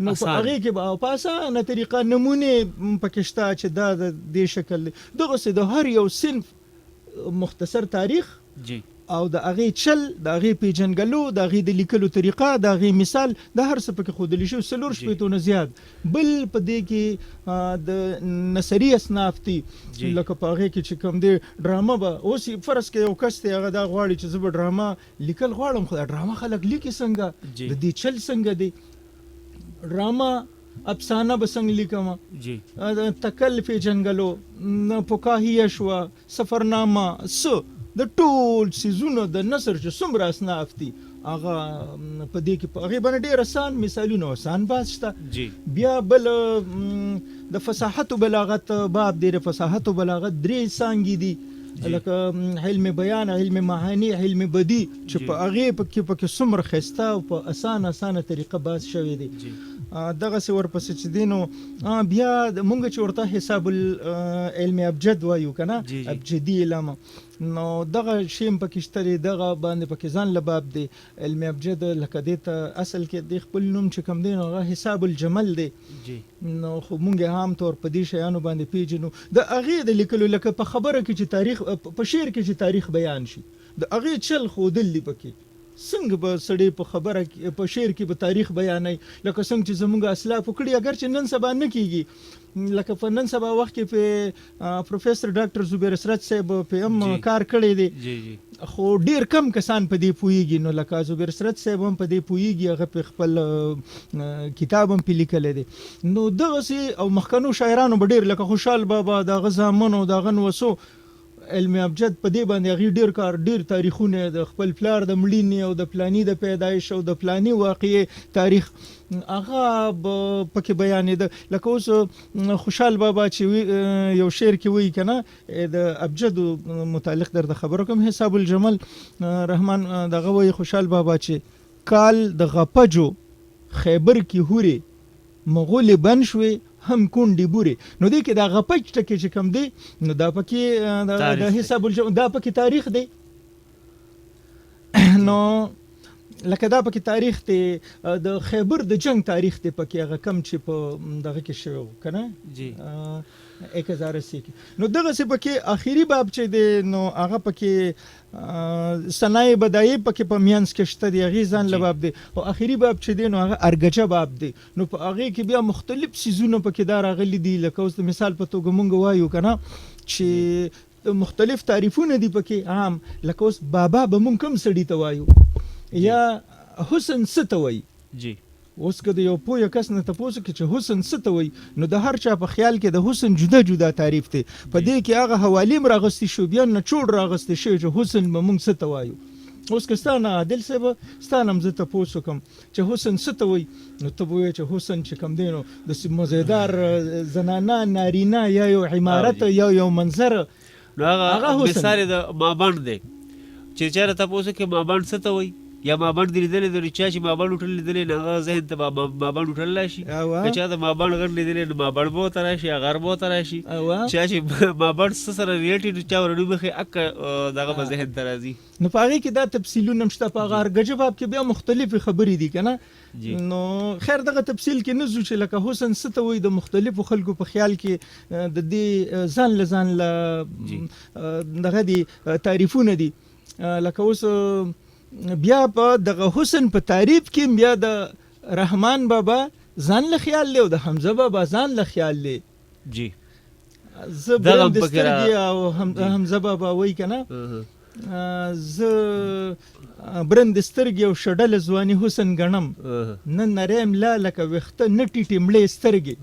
B: نو په هغې کې به په اسانه طریقه نمونې پکې شته چې دا د دې شکل دی. دغسې د هر یو صنف مختصر تاریخ او د هغې چل، د هغې پیژنګلو، د هغې د لیکلو طریقه، د هغې مثال، د هر څه پکې ښودلی شوي 4 شپېتو نه زیات. بل په دې کې د نثري اصناف دي، لکه په هغې کې چې کوم دی ډرامه به اوس فرض کې یو کس دی هغه دا غواړي چې زه به ډرامه لیکل غواړم، خو دا ډرامه خلک لیکي څنګه، د دې چل څنګه دی، ډرامه افسانه به څنګه لیکمه، تکل پیژنګلو، فکاهیه شوه، سفرنامه، څه د ټول سیزونو د نثر چې څومره اصناف دي هغه په دې کې په هغې باندې ډېر اسان مثالونه او اسان بحث شته. بیا بل د فصاحت و بلاغت باب دی. د فصاحت و بلاغت 3 څانګې دي، لکه علم بیان، علم معانی، علم بدی، چې په هغې پکې څومره ښایسته او په اسانه طریقه بحث شوی دی. دغسې ورپسې چې دی نو بیا مونږ چې ورته حساب العلم ابجد وایو که نه، ابجدي علامه، نو دغه شی هم پکې شته دی، دغه باندې پکې ځان له باب دی. علم ابجد لکه دې ته اصل کې د خپل نوم چې کوم دی نو هغه حساب الجمل دی. نو خو مونږ عام طور په دې شیانو باندې پیژنو. د هغې د لیکلو لکه په خبره کې چې تاریخ، په شعر کې چې تاریخ بیان شي، د هغې چل ښودل دي پکې. څنګه به سړی په خبره کې په شعر کې به تاریخ بیانوي، لکه څنګه چې زموږ اسلافو کړي، اگر چې نن سبا نه کېږي. لکه په نن سبا وخت کې په پروفیسر ډاکټر زبیر اسرت صاحب په هم کار کړی دی، خو ډېر کم کسان په دې پوهېږي. نو لکه زبیر اسرت صاحب هم په دې پوهېږي، هغه په خپل کتاب هم پې لیکلی دی. نو دغسې او مخکنو شاعرانو به ډېر لکه خوشحال بابا، د هغه زامن او د هغه نوسو علم ابجد په دې باندې هغې ډېر کار، ډېر تاریخونه د خپل پلار د مړینې او د پلاني د پیدایش او د پلاني واقعې تاریخ هغه پکې بیانېده. لکه اوس خوشحال بابا چې یو شعر کې وایي که نه، د ابجدو متعلق درته خبره کوم، حساب الجمل رحمان دغه وایي خوشحال بابا چې کال د غپجو خیبر کې هورې مغولې بن شوې هم کونډې بورې. نو دې کې دا غپج ټکې چې کوم دی نو دا پکې د حساب الجمل دا پکې تاریخ دی. نو لکه دا پکې تاریخ دی، د خیبر د جنگ تاریخ دی پکې، هغه کم چې په دغه کې شوی و که نه 1080 کې. نو دغسې پکې آخري باب چې دی نو هغه پکې صنایع بدایع پکې په میانس کې شته دی، هغې ځان له باب دی. او آخري باب چې دی نو هغه ارګجه باب دی. نو په هغې کې بیا مختلف څیزونه پکې دا راغلي دي، لکه اوس د مثال په توګه مونږ وایو که نه چې مختلف تعریفونه دي پکې عام، لکه اوس بابا به مونږ کوم سړي ته وایو، یا حسن څه ته وایي. اوس که د یو پوه کس نه تپوس وکړي چې حسن څه ته وایي، نو د هر چا په خیال کې د حسن جدا جدا تعریف دی. په دې کې هغه حوالې هم راغستې شو، بیا نچوړ راغستې شوی چې حسن به مونږ څه ته وایو. اوس که ستا نه عادل صاحب ستا نه هم زه تپوس وکړم چې حسن څه ته وایي نو ته به وایې چې حسن چې کوم دی نو داسې مزیدار زنانه نارینه یا یو عمارت یا یو منظر
A: نو هغه مثال د مابند دی چې چېرې تپوس وکړې مابند څه ته وایي یا مابند دې لیدلی د چا چې مابند هوټل لیدلی نو هغه ذهن ته مابند هوټل راشي که چا د مابند غر لیدلی نو مابند به ورته راشي یا غر به ورته راشي چا چې مابند څه سره ریلیټډ چا ورنوم ښي اکه دغه به ذهن ته راځي
B: نو په هغې کې دا تفصیلونه هم شته په هغه ارګجه باب کې بیا مختلفې خبرې دي که نه نو خیر دغه تفصیل کې نه ځو چې لکه حسن څه ته وایي د مختلفو خلکو په خیال کې د دې ځان له دغه دي تعریفونه دي لکه اوس بیا په دغه حسن په تعریف کې بیا د رحمان بابا ځان له خیال دی او د حمزه بابا ځان له خیال دی
A: جی
B: زه برند سترګې او حمزه بابا وایي که نه زه برند سترګې او شډله ځواني حسن ګڼم نه نری ملا لکه ویښته نه ټیټې مړې سترګې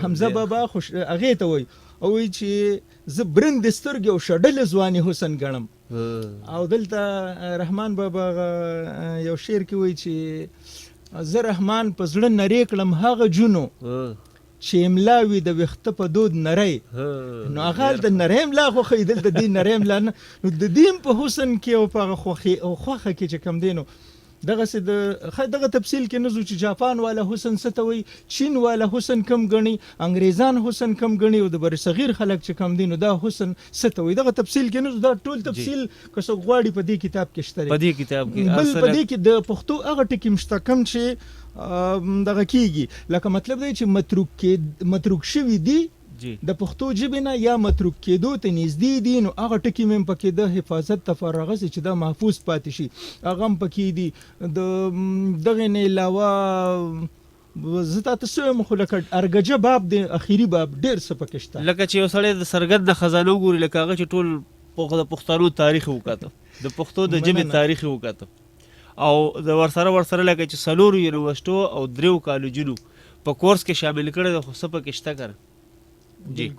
B: حمزه بابا خو هغې ته وایي او وایي چې زه برند سترګې او شډله ځواني حسن ګڼم او دلته رحمان بابا یو شعر کې وایي چې زه رحمان په زړه نری کړم هغه جونو چې املا وي د ویښته په دود نری نو هغه هلته نری املا خوښوي دلته دې نری املا نه نو د دې هم په حسن کې او په هغه خوښه کې چې کوم دی نو دغسې دغه تفصیل کې نه ځو چې جاپان والا حسن څه ته وایي چین والا حسن کم ګڼي انګریزان حسن کم ګڼي او د بر صغیر خلک چې کم دي نو دا حسن څه ته وایي دغه تفصیل کې نه ځو دا ټول تفصیل که څوک غواړي په دې کتاب کې شته
A: په دې کتاب کې
B: بل په دې کې د پښتو هغه ټکي مشته کم چې دغه کېږي لکه مطلب دی چې متروک شوي دي د پښتو ژبې نه یا متروک کېدو ته نږدې دي نو هغه ټکي مې هم پکې د حفاظت تفرغه چې دا محفوظ پاتې شي هغه هم پکې دي د دغې نه علاوه زه تاته څه وایم خو لکه ارګجه باب دی اخري باب ډېر څه پکې شته
A: لکه چې یو سړی د څرګنده خزانه وګوري لکه هغه چې ټول د پښتنو تاریخ وکاته د پښتو د ژبې تاریخ وکاته او د ورسره لکه چې 4 یونیورسټو او 3 کالجونو په کورس کې شامل کړی د خو څه پکې شته که جی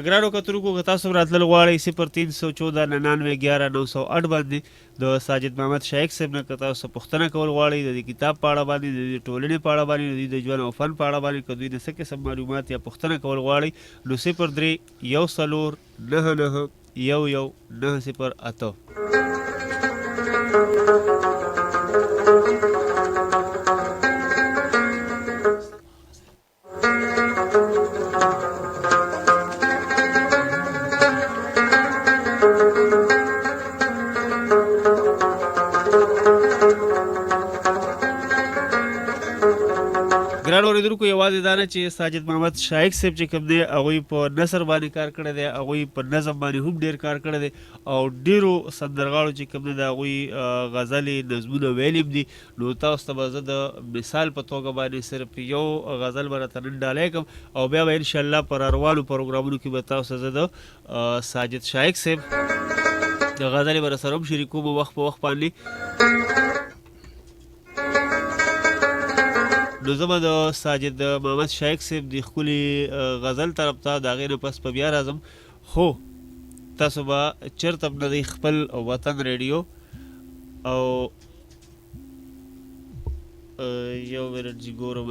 A: ګرانو کتونکو که تاسو راتلل غواړئ 03014991108 باندې د ساجد محمد شایق صاحب نه که تاسو پوښتنه کول غواړئ د دې کتاب په اړه باندې د دې ټولنې په اړه باندې د دوی د ژوند او فن په اړه باندې که دوی د څه قسم معلومات یا پوښتنه کول غواړئ نو 03149910908 ګرانو اورېدونکو یوازې دا نه چې ساجد محمد شایق صاحب چې کوم دی هغوی په نثر باندې کار کړی دی هغوی په نظم باندې هم ډېر کار کړی دی او ډېرو سندرغاړو چې کوم دی د هغوی غزلې نظمونه ویلي هم دي نو تاسو ته به زه د مثال په توګه باندې صرف یو غزل به راته نن ډالۍ کړم او بیا به انشاءالله پر روانو پروګرامونو کې به تاسو زه د ساجد شایق صاحب د غزلې به راسره هم شریکوم وخت په وخت باندې نو زه به د ساجد محمد شایق صاحب د ښکلي غزل طرف ته د هغې نه پس په بیا راځم خو تاسو به چېرته هم نه دی خپل وطن ریډیو او یو منټ چې ګورم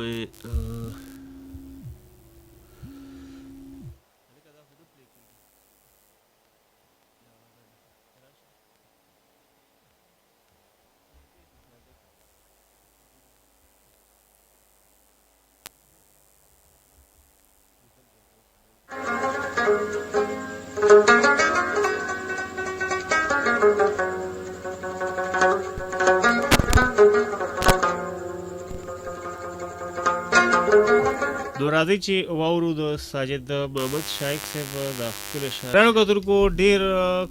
A: نو راځئ چې واورو د ساجد محمد شایق صاحب د ښکلو شاعرانو کتونکو ډېر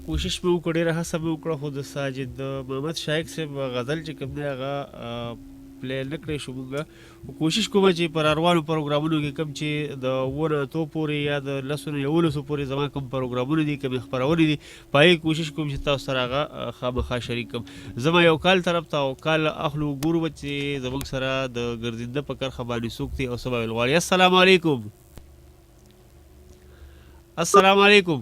A: کوشش مې وکړ ډېره هڅه مې وکړه خو د ساجد محمد شایق صاحب غزل چې کوم دی هغه پلی نه کړی شو مونږ کوشش کومه چې پر اروانو پروګرامونو کې کوم چې د 9 پورې یا د 11 پورې زما کوم پروګرامونه دي کوم خپرونې دي په هغې کوشش کوم چې تاسو سره هغه خامخا شریک کړم زما یو کال طرف ته او کال اخلو ګورو به چې زموږ سره د ګرځنده په کرښه باندې څوک دي او څه به ویل غواړي السلام علیکم السلام علیکم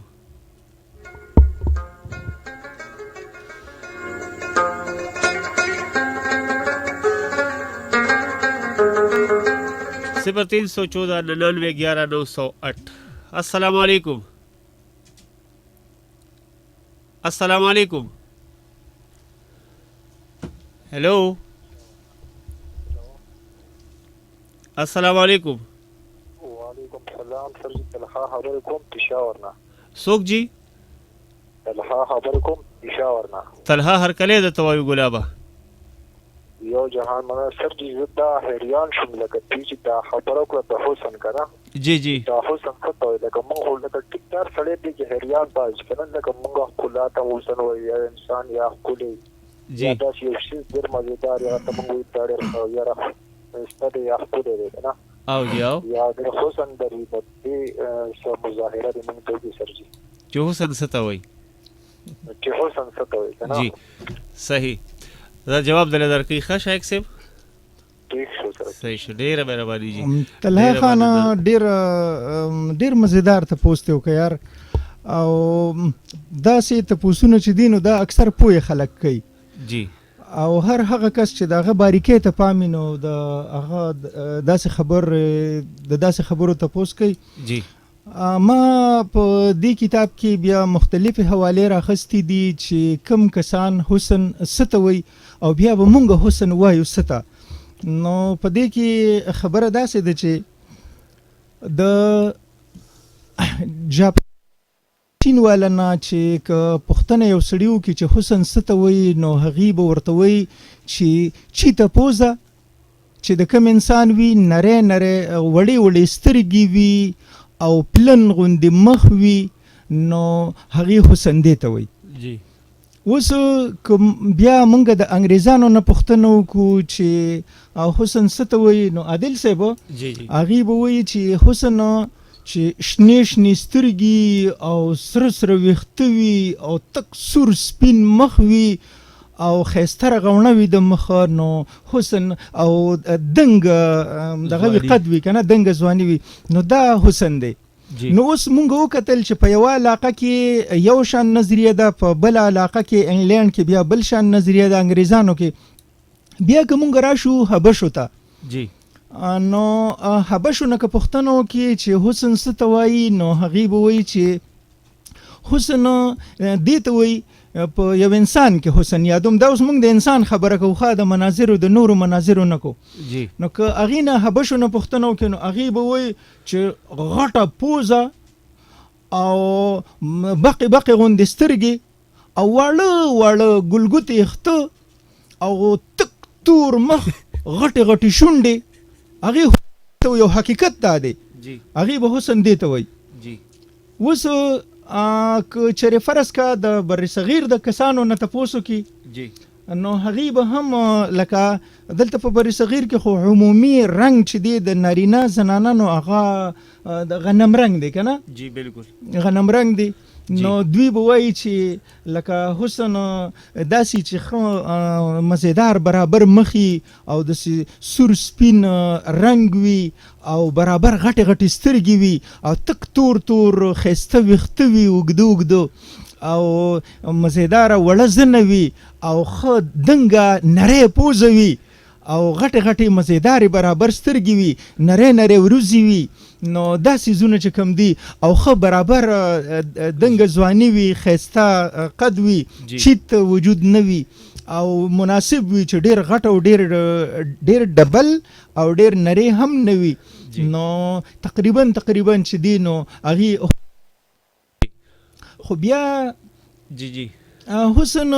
A: 031499110908. السلام علیکم. السلام علیکم. ہیلو. السلام علیکم.
F: وعلیکم السلام سر جی. طلحہ خبر کوم پشاور نه.
A: څوک جی؟
F: طلحہ خبر کوم پشاور نه.
A: طلحہ هرکلی د توایو ګلابه.
F: یو جهان منه سر جی زدا حیران شوم لکه چې دا خبره کړه د حسن کنه.
A: جی جی.
F: دا حسن څه ته لکه مونږ لکه ټیکټار سړی دی چې حیران باز کنه لکه مونږ خپل ته حسن وای یا انسان یا خپل
A: جی.
F: دا چې یو شی ډیر مزیدار یا ته مونږ یې تاړه یا را ستاسو یا خپل دی کنه.
A: او جاو
F: یا د حسن درې د څه مظاهره د مونږ ته سر جی.
A: چې حسن څه ته وای؟
F: چې حسن څه ته وای کنه.
A: جی صحیح. دا جواب دل درکې ښه شایق صاحب. صحیح شو. ډیره مهرباني جی.
B: طلحه خانه ډیر مزیدار ته پوسټ وکړ یار. او دا سي ته پوسونه چې دینو دا اکثر پوهه خلک کوي.
A: جی.
B: او هر هغه کس چې دغه باریکۍ ته پامینو د هغه داسې خبرو ته پوسټ کوي.
A: جی.
B: ما په دې کتاب کې بیا مختلفې حوالې راخستې دي چې کم کسان حسن څه ته وایي او بیا به مونږ حسن وایو څه ته. نو په دې کې خبره داسې ده چې د جاپان والا نه چې که پوښتنه یو سړي وکړي چې حسن څه ته وایي نو هغې به ورته وایي چې چیته پوزه چې د کوم انسان وي نری نری وړې وړې سترګې وي او پلن غوندې مخ وي نو هغې حسن دې ته وایي.
A: جی.
B: اوس که بیا موږ د انګریزانو نه پوښتنه وکړو چې حسن څه ته وایي نو عادل صاحب هغې به وایي چې حسن چې شنې شنې سترګې او سره سره ویښته وي او تک سور سپین مخ وي او ښایسته رغونه وي د مخه نو حسن او دنګه دغه وي قد وي که نه دنګه ځواني وي نو دا حسن دی. نو اوس مونږ وکتل چې په یوه علاقه کې یو شان نظریه ده په بله علاقه کې انګلینډ کې بیا بل شان نظریه ده انګریزانو کې. بیا که مونږ راشو حبشو ته.
A: جی.
B: نو حبشو نه که پوښتنه وکړي چې حسن څه ته وایي نو هغې به وایي چې حسن دې ته وایي په یو انسان کې حسن یادوم. دا اوس موږ د انسان خبره کوو ښه د مناظرو د نورو مناظرو نه کوو.
A: جی.
B: نو که هغې نه حبشو نه پوښتنه وکړي نو هغې به وایي چې غټه پوزه او بقې بقې غوندې سترګې او واړه واړه ګلګوتې یخته او تک تور مخ غټې غټې شونډې هغې یو حقیقت دا دی. هغې به حسن دې ته وایي. اوس که چېرې فرض کا د بر صغیر د کسانو نه تپوس وکړي نو هغې به هم لکه دلته په بر صغیر کې خو عمومي رنګ چې دی د نارینه زنانه نو هغه د غنم رنګ دی که نه.
A: جی بالکل
B: غنم رنګ دی. نو دوی به وایي چې لکه حسن داسې چې ښه مزیدار برابر مخي او داسې سور سپین رنګ وي او برابر غټې غټې سترګې وي او تک تور تور ښایسته ویښته وي اوږده اوږده او مزیداره وړه زنه وي او ښه دنګه نری پوزه وي او غټې غټې مزیدارې برابر سترګې وي نری نری وروځې وي. نو دا څیزونه چې کوم دي او ښه برابر دنګه ځواني وي ښایسته قد وي چیت وجود نه وي او مناسب وي چې ډېر غټ او ډېر ډبل او ډېر نری هم نه وي. نو تقریبا چې دی نو هغې خو بیا
A: جی
B: حسن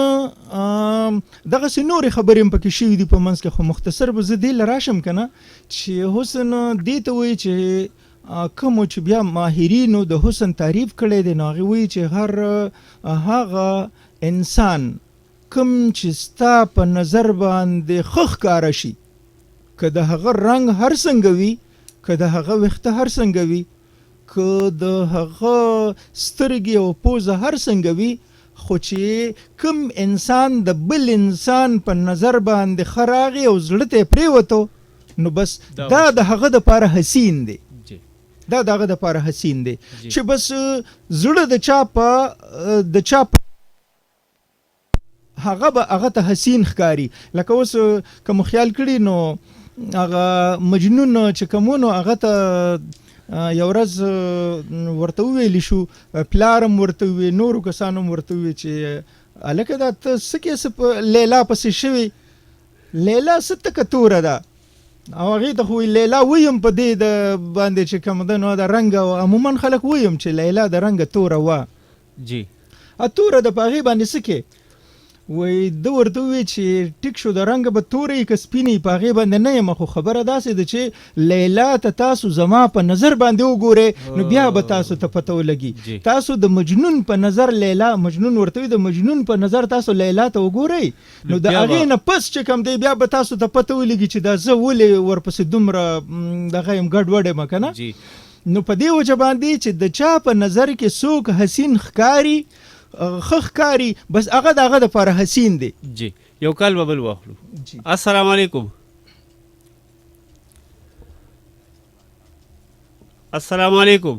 B: دغسې نورې خبرې هم پکې شوي دي په منځ کې خو مختصر به زه دې له راشم که نه چې حسن دې ته وایي چې کومو چې بیا ماهرینو د حسن تعریف کړی دی نو هغې وایي چې هر هغه انسان کوم چې ستا په نظر باندې ښه ښکاره شي که د هغه رنګ هر څنګه وي که د هغه ویښته هر څنګه وي که د هغه سترګې او پوزه هر څنګه وي خو چې کوم انسان د بل انسان په نظر باندې ښه راغی او زړه ته یې پرېوتو نو بس دا د هغه دپاره حسین دی. دا د هغه دپاره حسین دی چې بس زړه د چا په هغه به هغه ته حسین ښکاري. لکه اوس که مو خیال کړي نو هغه مجنون چې کومونو هغه ته یو ورځ ورته وویلی شو، پلارم ورته ووی، نورو کسانو هم ورته ووی چې هلکه دا ته څه کیسه په لیلا پسې شوې، لیلا څه تکه توره ده. او هغې ته خو لیلا ویم په دې د باندې چې کوم ده نو د رنګه عموما خلک ویم چې لیلا د رنګه توره وه.
A: جی
B: توره ده په هغې باندې څه کې وایي ده ورته ووی چې ټیک شو د رنګه به توره یې که سپینې په هغې باندې نه یم، خو خبره داسې ده چې لیلا ته تاسو زما په نظر باندې وګورئ نو بیا به تاسو ته پته ولګي. تاسو د مجنون په نظر لیلا، مجنون ورته وي د مجنون په نظر تاسو لیلا ته وګورئ نو د هغې نه پس چې کوم دی بیا به تاسو ته پته ولګي چې دا زه ولې ورپسې دومره دغه یم ګډوډ یم که نه. نو په دې وجه باندې چې د چا په نظر کې څوک حسین ښکاري ښکاري بس هغه د هغه دپاره حسین دی.
A: جی یو کال به بل واخلو. السلام علیکم. السلام علیکم.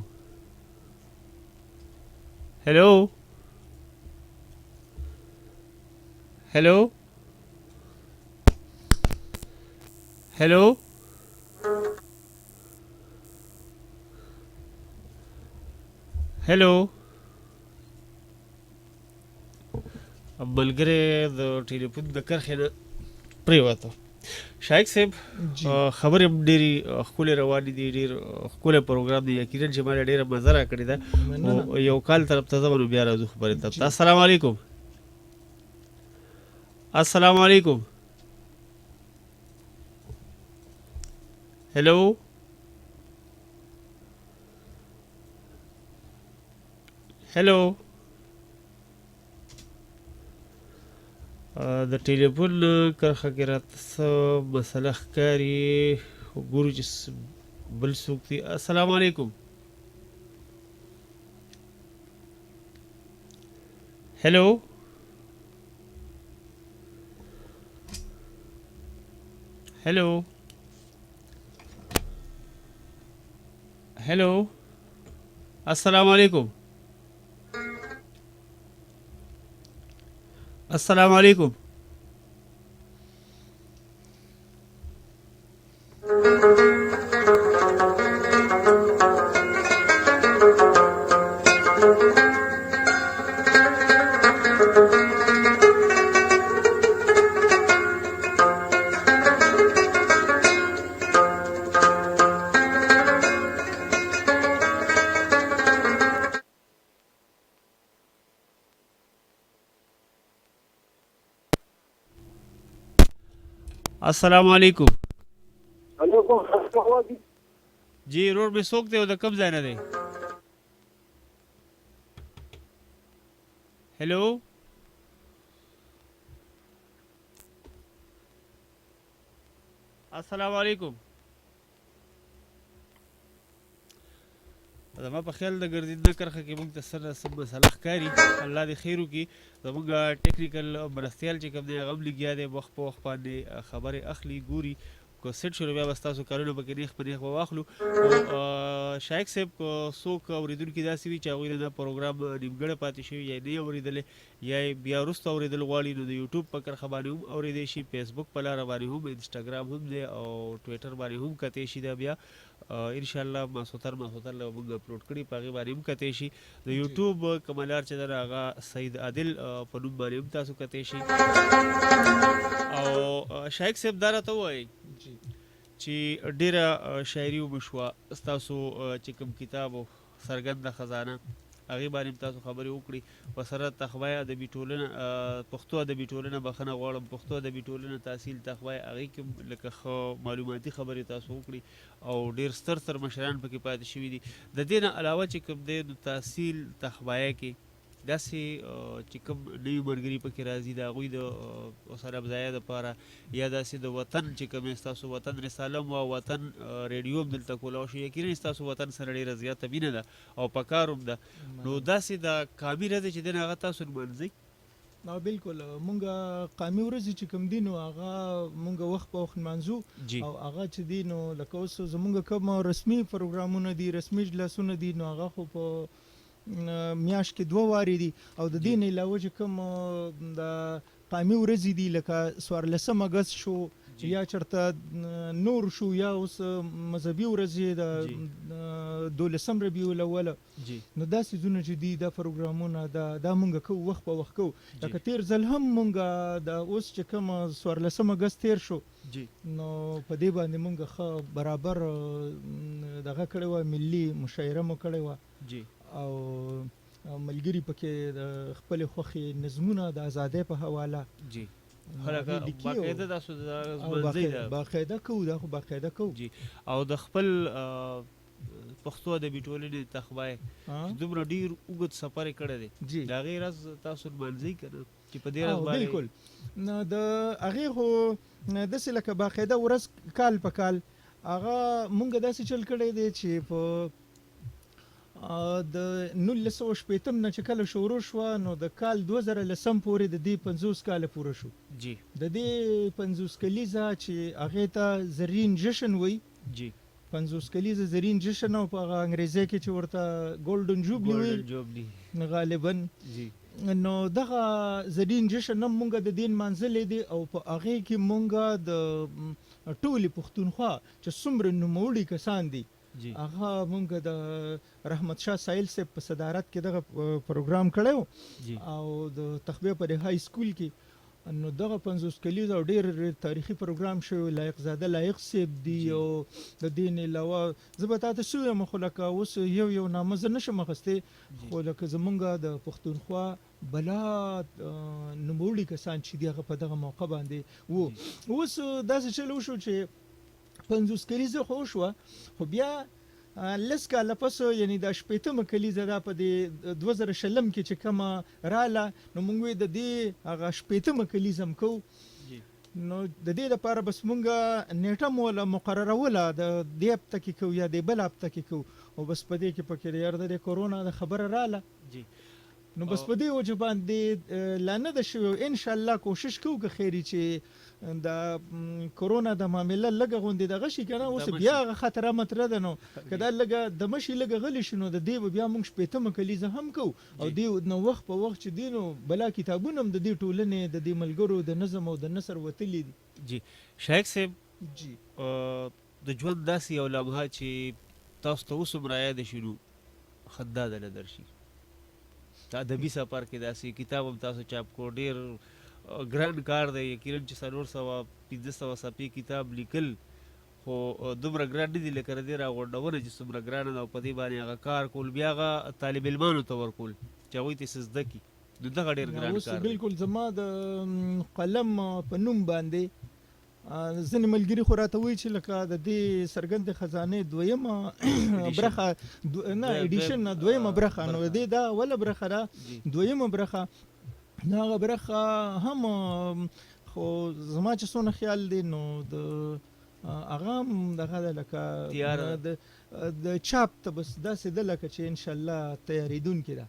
A: ہیلو ہیلو ہیلو ہیلو. ملګری د ټلیفون د کرښې نه پرېوته. شایق صاحب خبرې هم ډېرې ښکلې روانې دي، ډېر ښکلی پروګرام دی، یقینا چې ما ډېره مزه راکړې ده. او یو کال طرف ته ځم نو بیا راځو خبرې طرف ته. السلام علیکم. السلام علیکم. ہیلو ہیلو. د ټلیفون کرښه کې راته څه مسله ښکاري، ګورو چې بل څوک دی. السلام علیکم. ہیلو ہیلو ہیلو. السلام علیکم. السلام علیکم. السلام علیکم. جی روډ میں څوک دی او د کوم ځای نه دی؟ ہیلو السلام علیکم. زما په خیال د ګرځېدنه کرښه کې موږ ته څه نه څه مسله ښکاري. الله دې خیر وکړي. زموږ ټیکنیکل مرستیال چې کوم دی هغه هم لګیا دی، وخت په وخت باندې خبرې اخلي ګوري. که سیټ شو بیا به ستاسو کارونه پکې نیغ په نیغ به واخلو. شایق صاحب که څوک اورېدونکي داسې وي چې هغوی نه دا پروګرام نیمګړی پاتې شوي یا نه یې اورېدلی یا یې بیا وروسته اورېدل غواړي نو د یوټیوب په کرښه باندې هم اورېدی شي، فیسبوک په لاره باندې هم، انسټاګرام هم دی او ټویټر باندې هم کتی شي. دا بیا انشاءالله ماسوتر له موږ اپلوډ کړي په هغې باندې هم کتی شي. د یوټیوب کومه لار چې ده هغه سعید عادل په نوم باندې هم تاسو کتی شي. او شایق صاحب دا راته ووایئ چې ډېره شاعري وشوه، ستاسو چې کوم کتاب و څرګنده خزانه هغې باندې هم تاسو خبرې وکړي. ورسره تخوی ادبي ټولنه، پښتو ادبي ټولنه، بخښنه غواړم، پښتو ادبي ټولنه تحصیل تخوی، هغې کې هم لکه ښه معلوماتي خبرې تاسو وکړي او ډېر ستر مشران پکې پاتې شوي دي. د دې نه علاوه چې کوم دی نو تحصیل تخویه کې داسې چې کوم نوي ملګري پکې راځي د هغوی د حوصله افزایۍ دپاره یا داسې د وطن چې کوم ستاسو وطن رساله او وطن ریډیو هم دلته کولی شو، یقینا ستاسو وطن سره ډېره زیاته مینه ده او پکار هم ده. نو داسې د قامي ورځې چې دی نو هغه تاسو لمانځئ؟
B: بالکل مونږ قامي ورځې چې کوم دي نو هغه مونږ وخت په وخت لمانځو او هغه چې دي نو لکه اوس زمونږ کوم رسمي پروګرامونه دي، رسمي اجلاسونه دي نو هغه خو په میاشت کې 2 وارې دي او د دې نه علاوه چې کوم د قامي ورځې دي لکه 14 اګست شو یا چرته نور شو یا اوس مذهبي ورځې د 12 ربیع الاول نو دا څیزونه چې دي دا پروګرامونه دا مونږ کوو وخت په وخت کوو لکه تیر ځل هم مونږ د اوس چې کوم 14 اګست تیر شو نو په دې باندې مونږ ښه برابر دغه کړی وه ملي مشاعره مو کړې وه او ملګري پکې د خپلې خوښې نظمونه د ازادۍ په حواله باقاعده کوو دا خو باقاعده کوو
A: او د خپل پښتو ادبي ټولنې تخبای دومره ډیر اوږد سفر یې کړی دی د هغې ورځ تاسو لمانځئ که نه چې په دې ورځ باندې
B: بالکل نو د هغې خو داسې لکه باقاعده ورځ کال په کال هغه مونږ داسې چل کړی دی چې په د 1980 نه چې کله شروع شوه نو د کال 2010 پورې د دې 50 کاله پوره شو د دې 50 کلیزه چې هغې ته زرین جشن وایي 50 کلیزه زرین جشن او په هغه انګریزي کې چې ورته ګولډن جوبلي وایي غالبا نو دغه زرین جشن هم مونږ د دې نمانځلی دی او په هغې کې مونږ د ټولې پښتونخوا چې څومره نوموړي کسان دي هغه مونږ د رحمت شاه سایل صاحب په صدارت کې دغه پروګرام کړی او د تخبیه په های سکول کې نو دغه 50 کلیز او ډیر تاریخي پروګرام شوی لایق زاده لایق صاحب دی او د دین علاوه زه به تاته څه وایم خو لکه اوس یو نامه زه نشم اخیستی خو لکه زمونږ د پښتونخوا بلا نوموړي کسان چې دي هغه په دغه موقع باندې وو اوس داسې چل وشو چې 50 کلیزه خو شوه خو بیا لس کاله پس یعنی د 80مه کلیزه دا په دې 2020 کې چې کومه راله نو مونږ وی د دې هغه 80مه کلیزه هم کوو نو د دې لپاره بس مونږ نیټه موله مقرروله د دې هفته کې کوو یا د بل هفته کې کوو او بس په دې کې پکې یار د کورونا د خبره راله نو بس په دې وجه باندې لا نه ده شوی ان شاء الله کوشش کوو که خیري چې د کورونا د معامله لږه غوندې دغه شي که نه اوس بیا هغه خطره مطره ده نو که دا لږه د مشي لږه غلی شي نو د دې به بیا موږ 80مه کلیزه هم کوو او دې نو وخت په وخت چې دی نو بلا کتابونه هم د دې ټولنې د دې ملګرو د نظم او د نثر وتلي دي
A: جی شایق صاحب د ژوند داسې یو لمحه چې تاسو ته اوس هم رایاده شي نو خندا درله درشي د ادبي سفر کې داسې کتاب هم تاسو چاپ کو ډېر ګران کار دی یقینا چې 450 صفحې کتاب لیکل خو دومره ګران نه دي لکه د دې راغونډونه چې څومره ګرانه ده او په دې باندې هغه کار کول بیا هغه طالب علمانو ته ورکول چې هغوی ته څه زده کړي نو دغه ډېر ګران کار دی
B: بالکل زما د قلم په نوم باندې ځینې ملګري خو راته وایي چې لکه د دې څرګندې خزانې دویمه برخه نه ایډیشن نه دویمه برخه نو د دې دا اوله برخه ده دویمه برخه نو هغه برخه هم خو زما چې څونه خیال دی نو د هغه هم دغه ده لکه د چاپ ته بس داسې ده لکه چې انشاءالله تیارېدونکې ده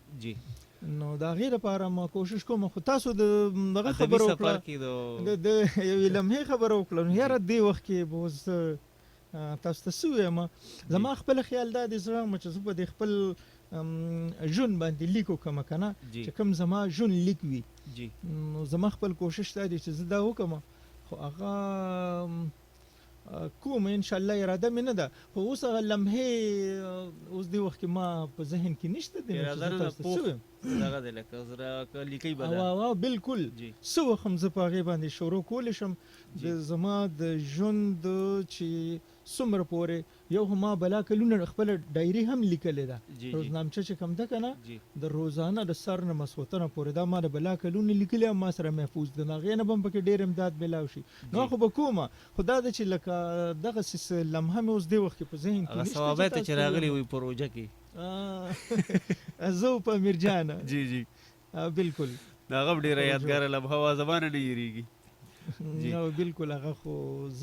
B: نو د هغې لپاره ما کوشش کوم خو تاسو د دغه خبره وکړه د یوې لمحې خبره وکړه نو یاره دې وخت کې به اوس تاسو ته څه ووایم زما خپله خیال دا دی زړه مه چې زه به د خپل ژوند باندې لیک وکړم که نه چې کوم زما ژوند لیک وي نو زما خپل کوشش دا دی چې زه دا وکړم خو هغه کوم انشاءالله اراده مې نه ده خو اوس هغه لمحې اوس دې وخت کې ما په ذهن کې نشته دی
A: دغه دی لکه زه لیکئ به
B: دا بالکل څه وخت هم زه په هغې باندې شروع کولی شم د زما د ژوند چې څومره پورې یو خو ما بلا کلونه خپله ډایري هم لیکلې ده روزنامچه چې کوم ده که نه د روزانه د سر نه مسوتنه پورې دا ما د بلا کلونه لیکلې هم ما سره محفوظ ده نو هغې نه به هم پکې ډېر امداد میلاو شي نو خو به کومه خو دا ده چې لکه دغسې لمحه مې اوس دې وخت کې په ذهن کې
A: هغه ثوابه ته چې راغلي وي پروژه کې
B: زه په میرجانه
A: جی
B: بالکل
A: دا هغه هم ډېره یادګاره لمحه وه زمانه نه هېرېږي
B: نو بالکل هغه خو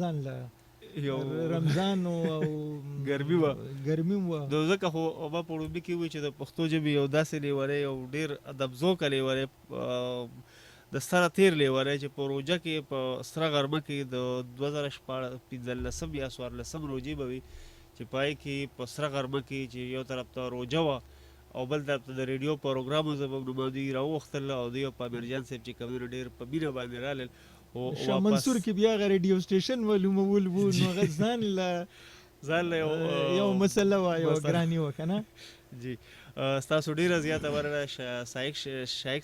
B: ځان له رمضان او
A: ګرمي وه
B: وه
A: نو ځکه خو ما په وړومبي کې ووایي چې د پښتو ژبې یو داسې لیونی یو ډېر ادبزوکه لیونی د سره تیر لیونی چې په روژه کې په سره غرمه کې د 2015 یا 14 روژې به وي چې پای کې په سره غرمه کې چې یو طرف ته روژه وه او بل طرف ته د ریډیو پروګرامو زموږ نمایندګي راوغوښتل او دوی په امیرجان صاحب چې کوم ډېر په مینه باندې رالل
B: شاه منصور کې بیا هغه ریډیو سټیشن معلومول وو نو هغه ځان له یو مسله وه یو ګراني وه که نه.
A: جی ستاسو ډېره زیاته مننه شایق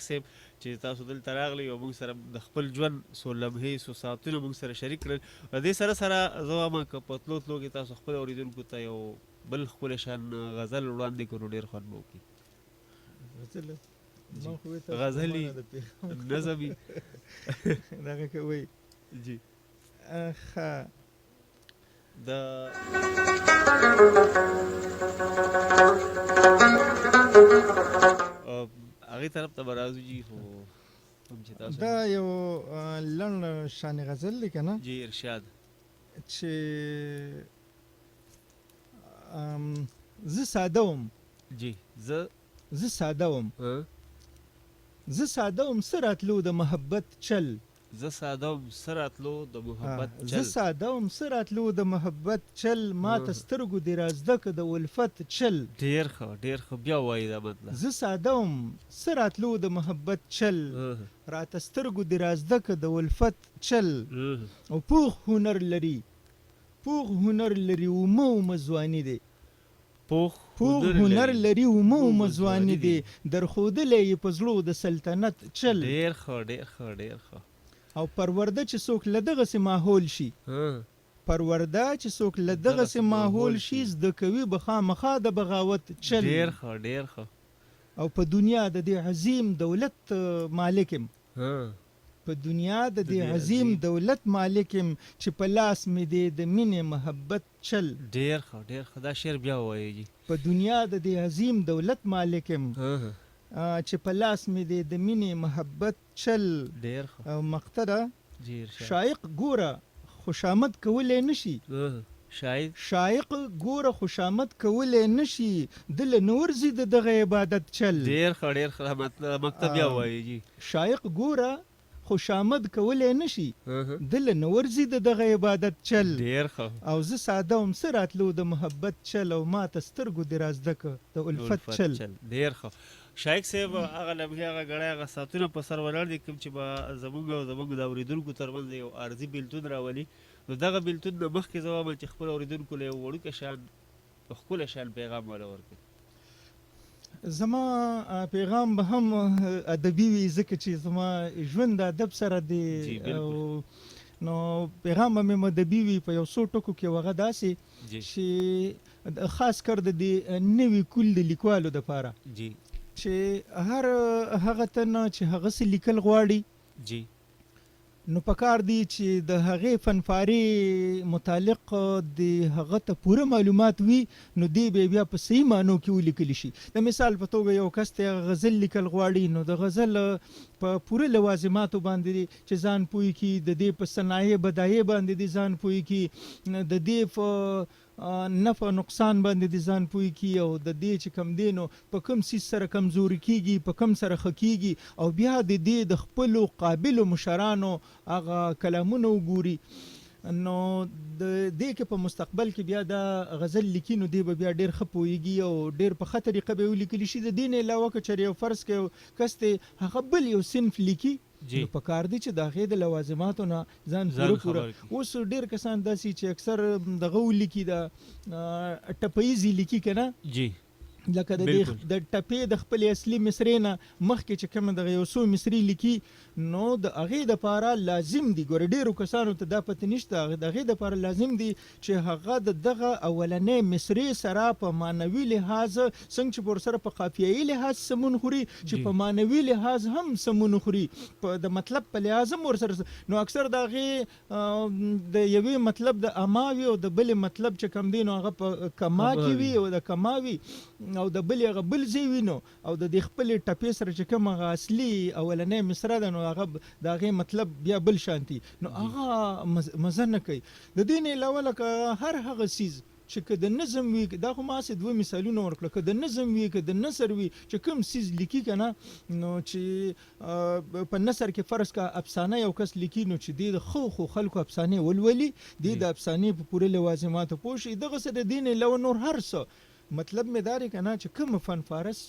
A: صاحب چې تاسو دلته راغلئ او موږ سره د خپل ژوند څو لمحې څو ساعتونه موږ سره شریک کړل. د دې سره زه وایم که په تلو تلو کې تاسو خپل اورېدونکو ته یو بل ښکلی شان غزل وړاندې کړو ډېر خوند به وکړي. غزلي نظمي
B: دغه کوئ.
A: جی
B: ښه
A: د هغې طرف ته به راځو جي خو
B: دا یو لنډ شان غزل دی که نه.
A: جی ارشاد.
B: چې زه ساده وم.
A: جی
B: زه ساده وم څه راتلو د محبت چل.
A: زه ساده وم څه راتلو د محبت چل.
B: زه ساده وم څه راتلو د محبت چل ما ته سترګو دې رازده که د الفت چل.
A: ډېر ښه بیا وایي دا مطلب.
B: زه ساده وم څه راتلو د محبت چل راته سترګو دې رازده که د الفت چل. او پوخ هنر لري اومه ځواني دی. پوخ هنر لري اومه ځواني دی درښودلی یې په زړو د سلطنت چل.
A: ډېر ښه.
B: او پرورده چې څوک له دغسې ماحول شي زده کوي به خامخا د بغاوت چل.
A: ډېر ښه.
B: او په دنیا د دې عظیم دولت مالک یم چې په لاس مې دی د مینې محبت چل.
A: ډېر ښه دا شعر بیا ووایي.
B: په دنیا د دې عظیم دولت مالک یم چې په لاس مې دی د مینې محبت چل.
A: ډېر ښه.
B: او مقصد شایق ګوره خوشامد کولی نشي. شایق ګوره خوشامد کولی نشي دله نور زی د دغه عبادت چل.
A: ډېر ښه مکتب بیا وایي.
B: شایق ګوره خوشامد کولی نشي دله نور زی د دغه عبادت چل.
A: ډېر ښه.
B: او زه ساده وم څه راتلو د محبت چل او ما ته سترګو دې رازده که د الفت چل.
A: ډېر ښه. شایق صاحب هغه لمحې هغه ګړی هغه ساعتونه په سر ولاړ دي کوم چې به زموږ د اورېدونکو ترمنځ یو عارضي بېلتون راولي. نو دغه بېلتون نه مخکې زه وایم چې خپل اورېدونکو له یو وړوکی شان ښکلی شان پیغام والا ورکړي.
B: زما پیغام به هم ادبي وي ځکه چې زما ژوند د ادب سره دی. نو پیغام به مې ادبي وي په یو څو ټکو کې هغه داسې چې خاص کر د دې نوي کول د لیکوالو دپاره چې هر هغه ته نه چې هغسې لیکل غواړي نو پکار دی چې د هغې فنفارې متعلق د هغه ته پوره معلومات وي نو دی بیا په صحیح معنو کې ولیکلی شي. د مثال په توګه یو کس ته غزل لیکل غواړي نو د غزل په پوره لوازماتو باندې دی چې ځان پوهی کړي، د دې په صنایع بدایع باندې دی ځان پوهی کړي، د دې په نفع نقصان باندې دی ځان پوهی کړي او د دې چې کم دی نو په کوم څیز سره کمزوري کیږي، په کوم سره ښه کیږي، او بیا د دې د خپلو قابلو مشرانو هغه کلامونه وګوري. نو د دې کې په مستقبل کې بیا دا غزل لیکي نو دی به بیا ډېر ښه پوهیږي او ډېر په ښه طریقه به یې ولیکلی شي. د دې نه علاوه که چېرې یو فرض کړی کس دی هغه بل یو صنف لیکي نو پکار دی چې د هغې د لوازماتو نه ځان پوره اوس ډېر کسان داسې چې اکثر دغه ولیکي د ټپهیزې لیکي که نه لکه د ټپې د خپلې اصلي مصرې نه مخکې چې کومه دغه یو څو مصرې لیکي نو د هغې دپاره لازم دي ګوره ډېرو کسانو ته دا پته نشته د هغې دپاره لازم دي چې هغه د دغه اولنۍ مصرې سره په معنوي لحاظ څنګه چې په ورسره په قافیایي لحاظ سمون خوري چې په معنوي لحاظ هم سمون خوري د مطلب په لحاظ هم ورسره نو اکثر د هغې د یوې مطلب د اما وي او د بلې مطلب چې کم دی نو هغه په کما کې وي او د کما وي او د بل هغه بل ځای وي نو او د دې خپلې ټپې سره چې کوم هغه اصلي اولنۍ مصره ده نو هغه د هغې مطلب بیا بل شانتي نو هغه مزه نه کوي. د دې نه علاوه لکه هر هغه څیز چې که د نظم وي دا خو ما هسې دوه مثالونه ورکړه که د نظم وي که د نثر وي چې کوم څیز لیکي که نه نو چې په نثر کې فرض کا افسانه یو کس لیکي نو چې دی د ښو خلکو افسانې ولولي دی د افسانې په پوره لوازماتو پوه شي. دغسې د دې نه علاوه نور هر څه مطلب مې دا دی که نه چې کوم فنفارس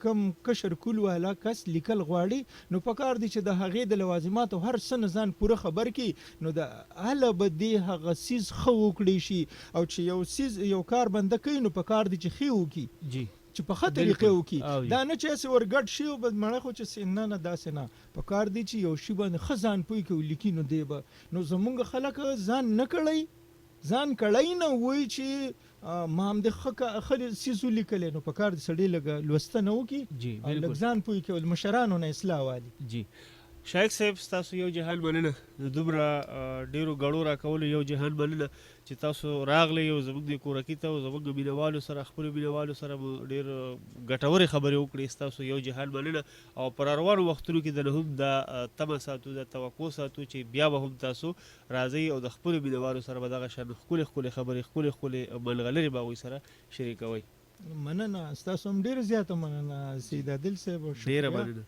B: کم کشر کول والا کس لیکل غواړي نو پکار دی چې د هغې د لوازماتو هر څه نه ځان پوره خبر کړي نو د هله به دې هغه څیز ښه وکړی شي او چې یو څیز یو کار بنده کوي نو پکار دی چې ښې وکړي
A: جی
B: چې په ښه طریقې وکړي دا نه چې هسې ورګډ شي او مړه خو چې نه نه داسې نه پکار دی چې یو شي باندې ښه ځان پوه کړي ولیکي نو دی به نو زمونږ خلک ځان نه کړی ځان کړی نه وایي چې ما هم د ښه څیز ولیکلی نو پکار د سړي لږه لوسته نه وکړي او لږ ځان پوه کړي او مشرانو نه اصلاح والي
A: جی شایق صاحب ستاسو یو جهان مننه د دومره ډیرو غړو راکولو یو جهان مننه چې تاسو راغلی یو زموږ د کورکي ته او زموږ مینوالو سره خپلو مینوالو سره مو ډېر ګټورې خبرې وکړې ستاسو یو جهان مننه او پر روانو وختونو کې د نه هم دا تمه ساتو د توقع ساتو چې بیا به هم تاسو راځئ او د خپلو مینوالو سره به دغه شان ښکلې ښکلې خبرې ښکلې ښکلې ملغلرې به هغوی سره شریکوئ.
B: مننه ستاسو هم ډېره زیاته مننه سید عادل صاحب
A: ډېره مننه.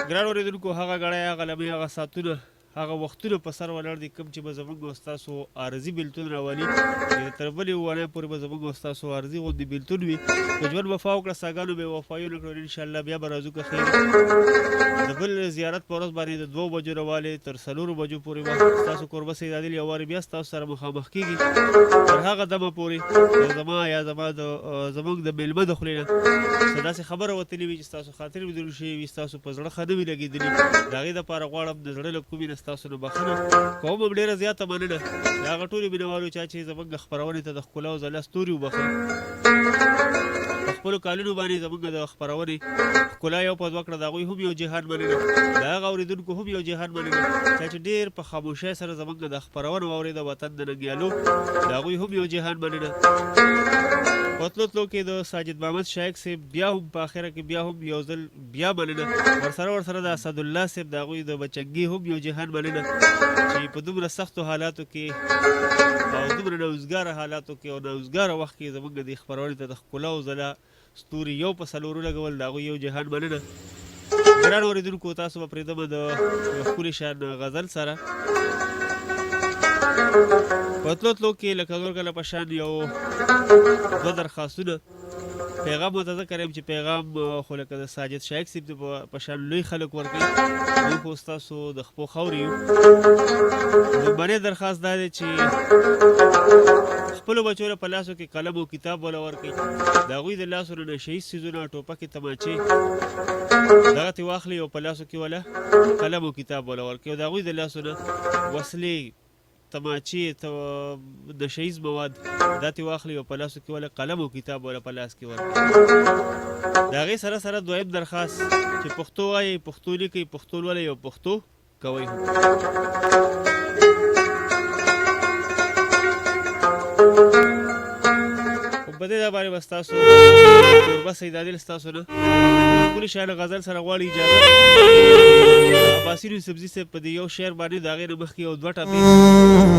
A: ګران اورېدونکو هغه غړی هغه لمې هغه ساعتونه هغه وختونه په سر ولاړ دي کوم چې به زموږ او ستاسو عارضي بېلتون راولي تر بلې اوونۍ پورې به زموږ او ستاسو عارضي غوندې بېلتون وي که ژوند وفا وکړه ساګانو بې وفایي ونه کړو انشاءالله بیا به راځو که خیر د بل زیارت په ورځ باندې د 2 بجو راوالې تر 4 بجو پورې به ستاسو کوربه سید عادل یو وارې بیا ستاسو سره مخامخ کېږي تر هغه دمه پورې زما یا زما زموږ د میلمه د خولې نه څه داسې خبره وتلې وي چې ستاسو خاطر وي دروند شوي وي ستاسو په زړه ښه نه وي لګېدلي د هغې دپاره غواړم د زړه له کومې نه ستاسو نه بخښنه کوم هم ډېره زیاته مننه د هغه ټولو مینوالو چا چې زموږ خپرونې ته د ښکلا او ځلا ستوري وبخښئ په خپلو کالونو باندې زموږ د خپرونې ښکلا یو په دوه کړه د هغوی هم یو جهان مننه د هغه اورېدونکو هم یو جهان مننه چا چې ډېر په خاموشۍ سره زموږ د خپرونو واورېده وطن د ننګیالو د هغوی هم یو جهان مننه په تلو تلو کې د ساجد محمد شایق صاحب بیا هم په اخره کې بیا هم یو ځل بیا مننه ورسره د اسدالله صاحب د هغوی د بچنګي هم یو جهان مننه چې په دومره سختو حالاتو کې او دومره نوزګاره حالاتو کې او نوزګاره وخت کې زموږ د خپرونې ته د ښکلا او ځلا ستوري یو په څلورو لګول د هغوی یو جهان مننه. ګران اورېدونکو تاسو به پرېږدمه د یو ښکلي شان غزل سره په تلو تلو کې لکه نور کله په شان یو 2 درخواستونه پیغام ورته ذکر یم چې پیغام خو لکه د ساجد شایق صاحب په شان لوی خلک ورکوي موږ خو ستاسو د خپو خاورې یو لومړنی درخواست دا دی چې خپلو بچو له په لاسو کې قلم او کتاب وله ورکوي د هغوی د لاسو نه نشه یي څیزونه ټوپکې تماچې دغه ترې واخلي او په لاسو کې وله قلم او کتاب وله ورکوي او د هغوی د لاسو نه وسلې تماچې نشهیز مواد دا ترې واخلي او په لاسو کې وله قلم او کتاب وله په لاس کې ورکړي د هغې سره سره دویم درخواست چې پښتو وایئ پښتو لیکئ پښتو لولئ او پښتو کوئ خو په دې باندې به ستاسو کوربه سید عادل ستاسو نه ښکلي شان غزل سره غواړي اجازه عباسي یوسفزي صاحب په دې یو شعر باندې د هغې نه مخکې یو 2 ټپې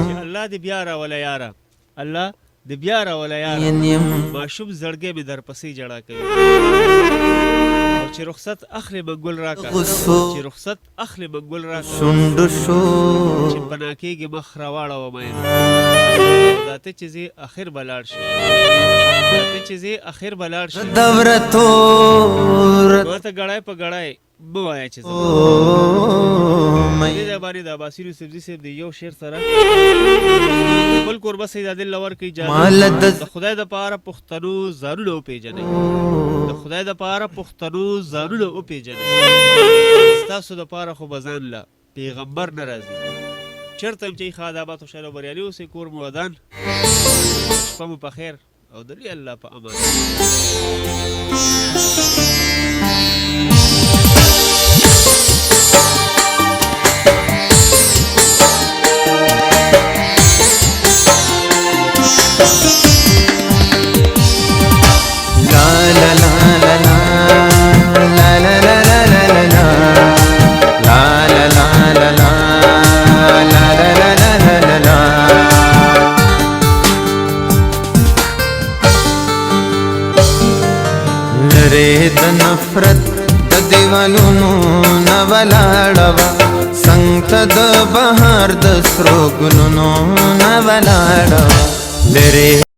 A: چې الله دې بیا راوله یاره الله دې بیا راوله یاره ماشوم زړګی مې درپسې جړا کوي او چې رخصت اخلې منګل راکه چې رخصت اخلې منګل راکه چې پناه کېږي مخ راواړوه مین دا ته چې ځې اخر به لاړ شي دا ته چې ځې اخر به لاړ شي ماته ګړی په ګړی مه وایه چې زه دې ځای باندې د عباسي یوسفزي صاحب د یو شعر سره خپل کوربه سید عادل له ورکړي اجازه د خدای دپاره پښتنو ځانونه وپېژنئ د خدای دپاره پښتنو ځانونه وپېژنئ ستاسو دپاره خو به ځان له پیغمبر نه راځي چېرته هم چې ښه آباد خوشحاله او بریالي اوسئ کور مو ودان شپه مو په خیر او د لوی الله په امان
G: نفرت د دیوالونو نه ولاړه څنګ ته د بهار د سرو ګلونو نه ولاړه لرې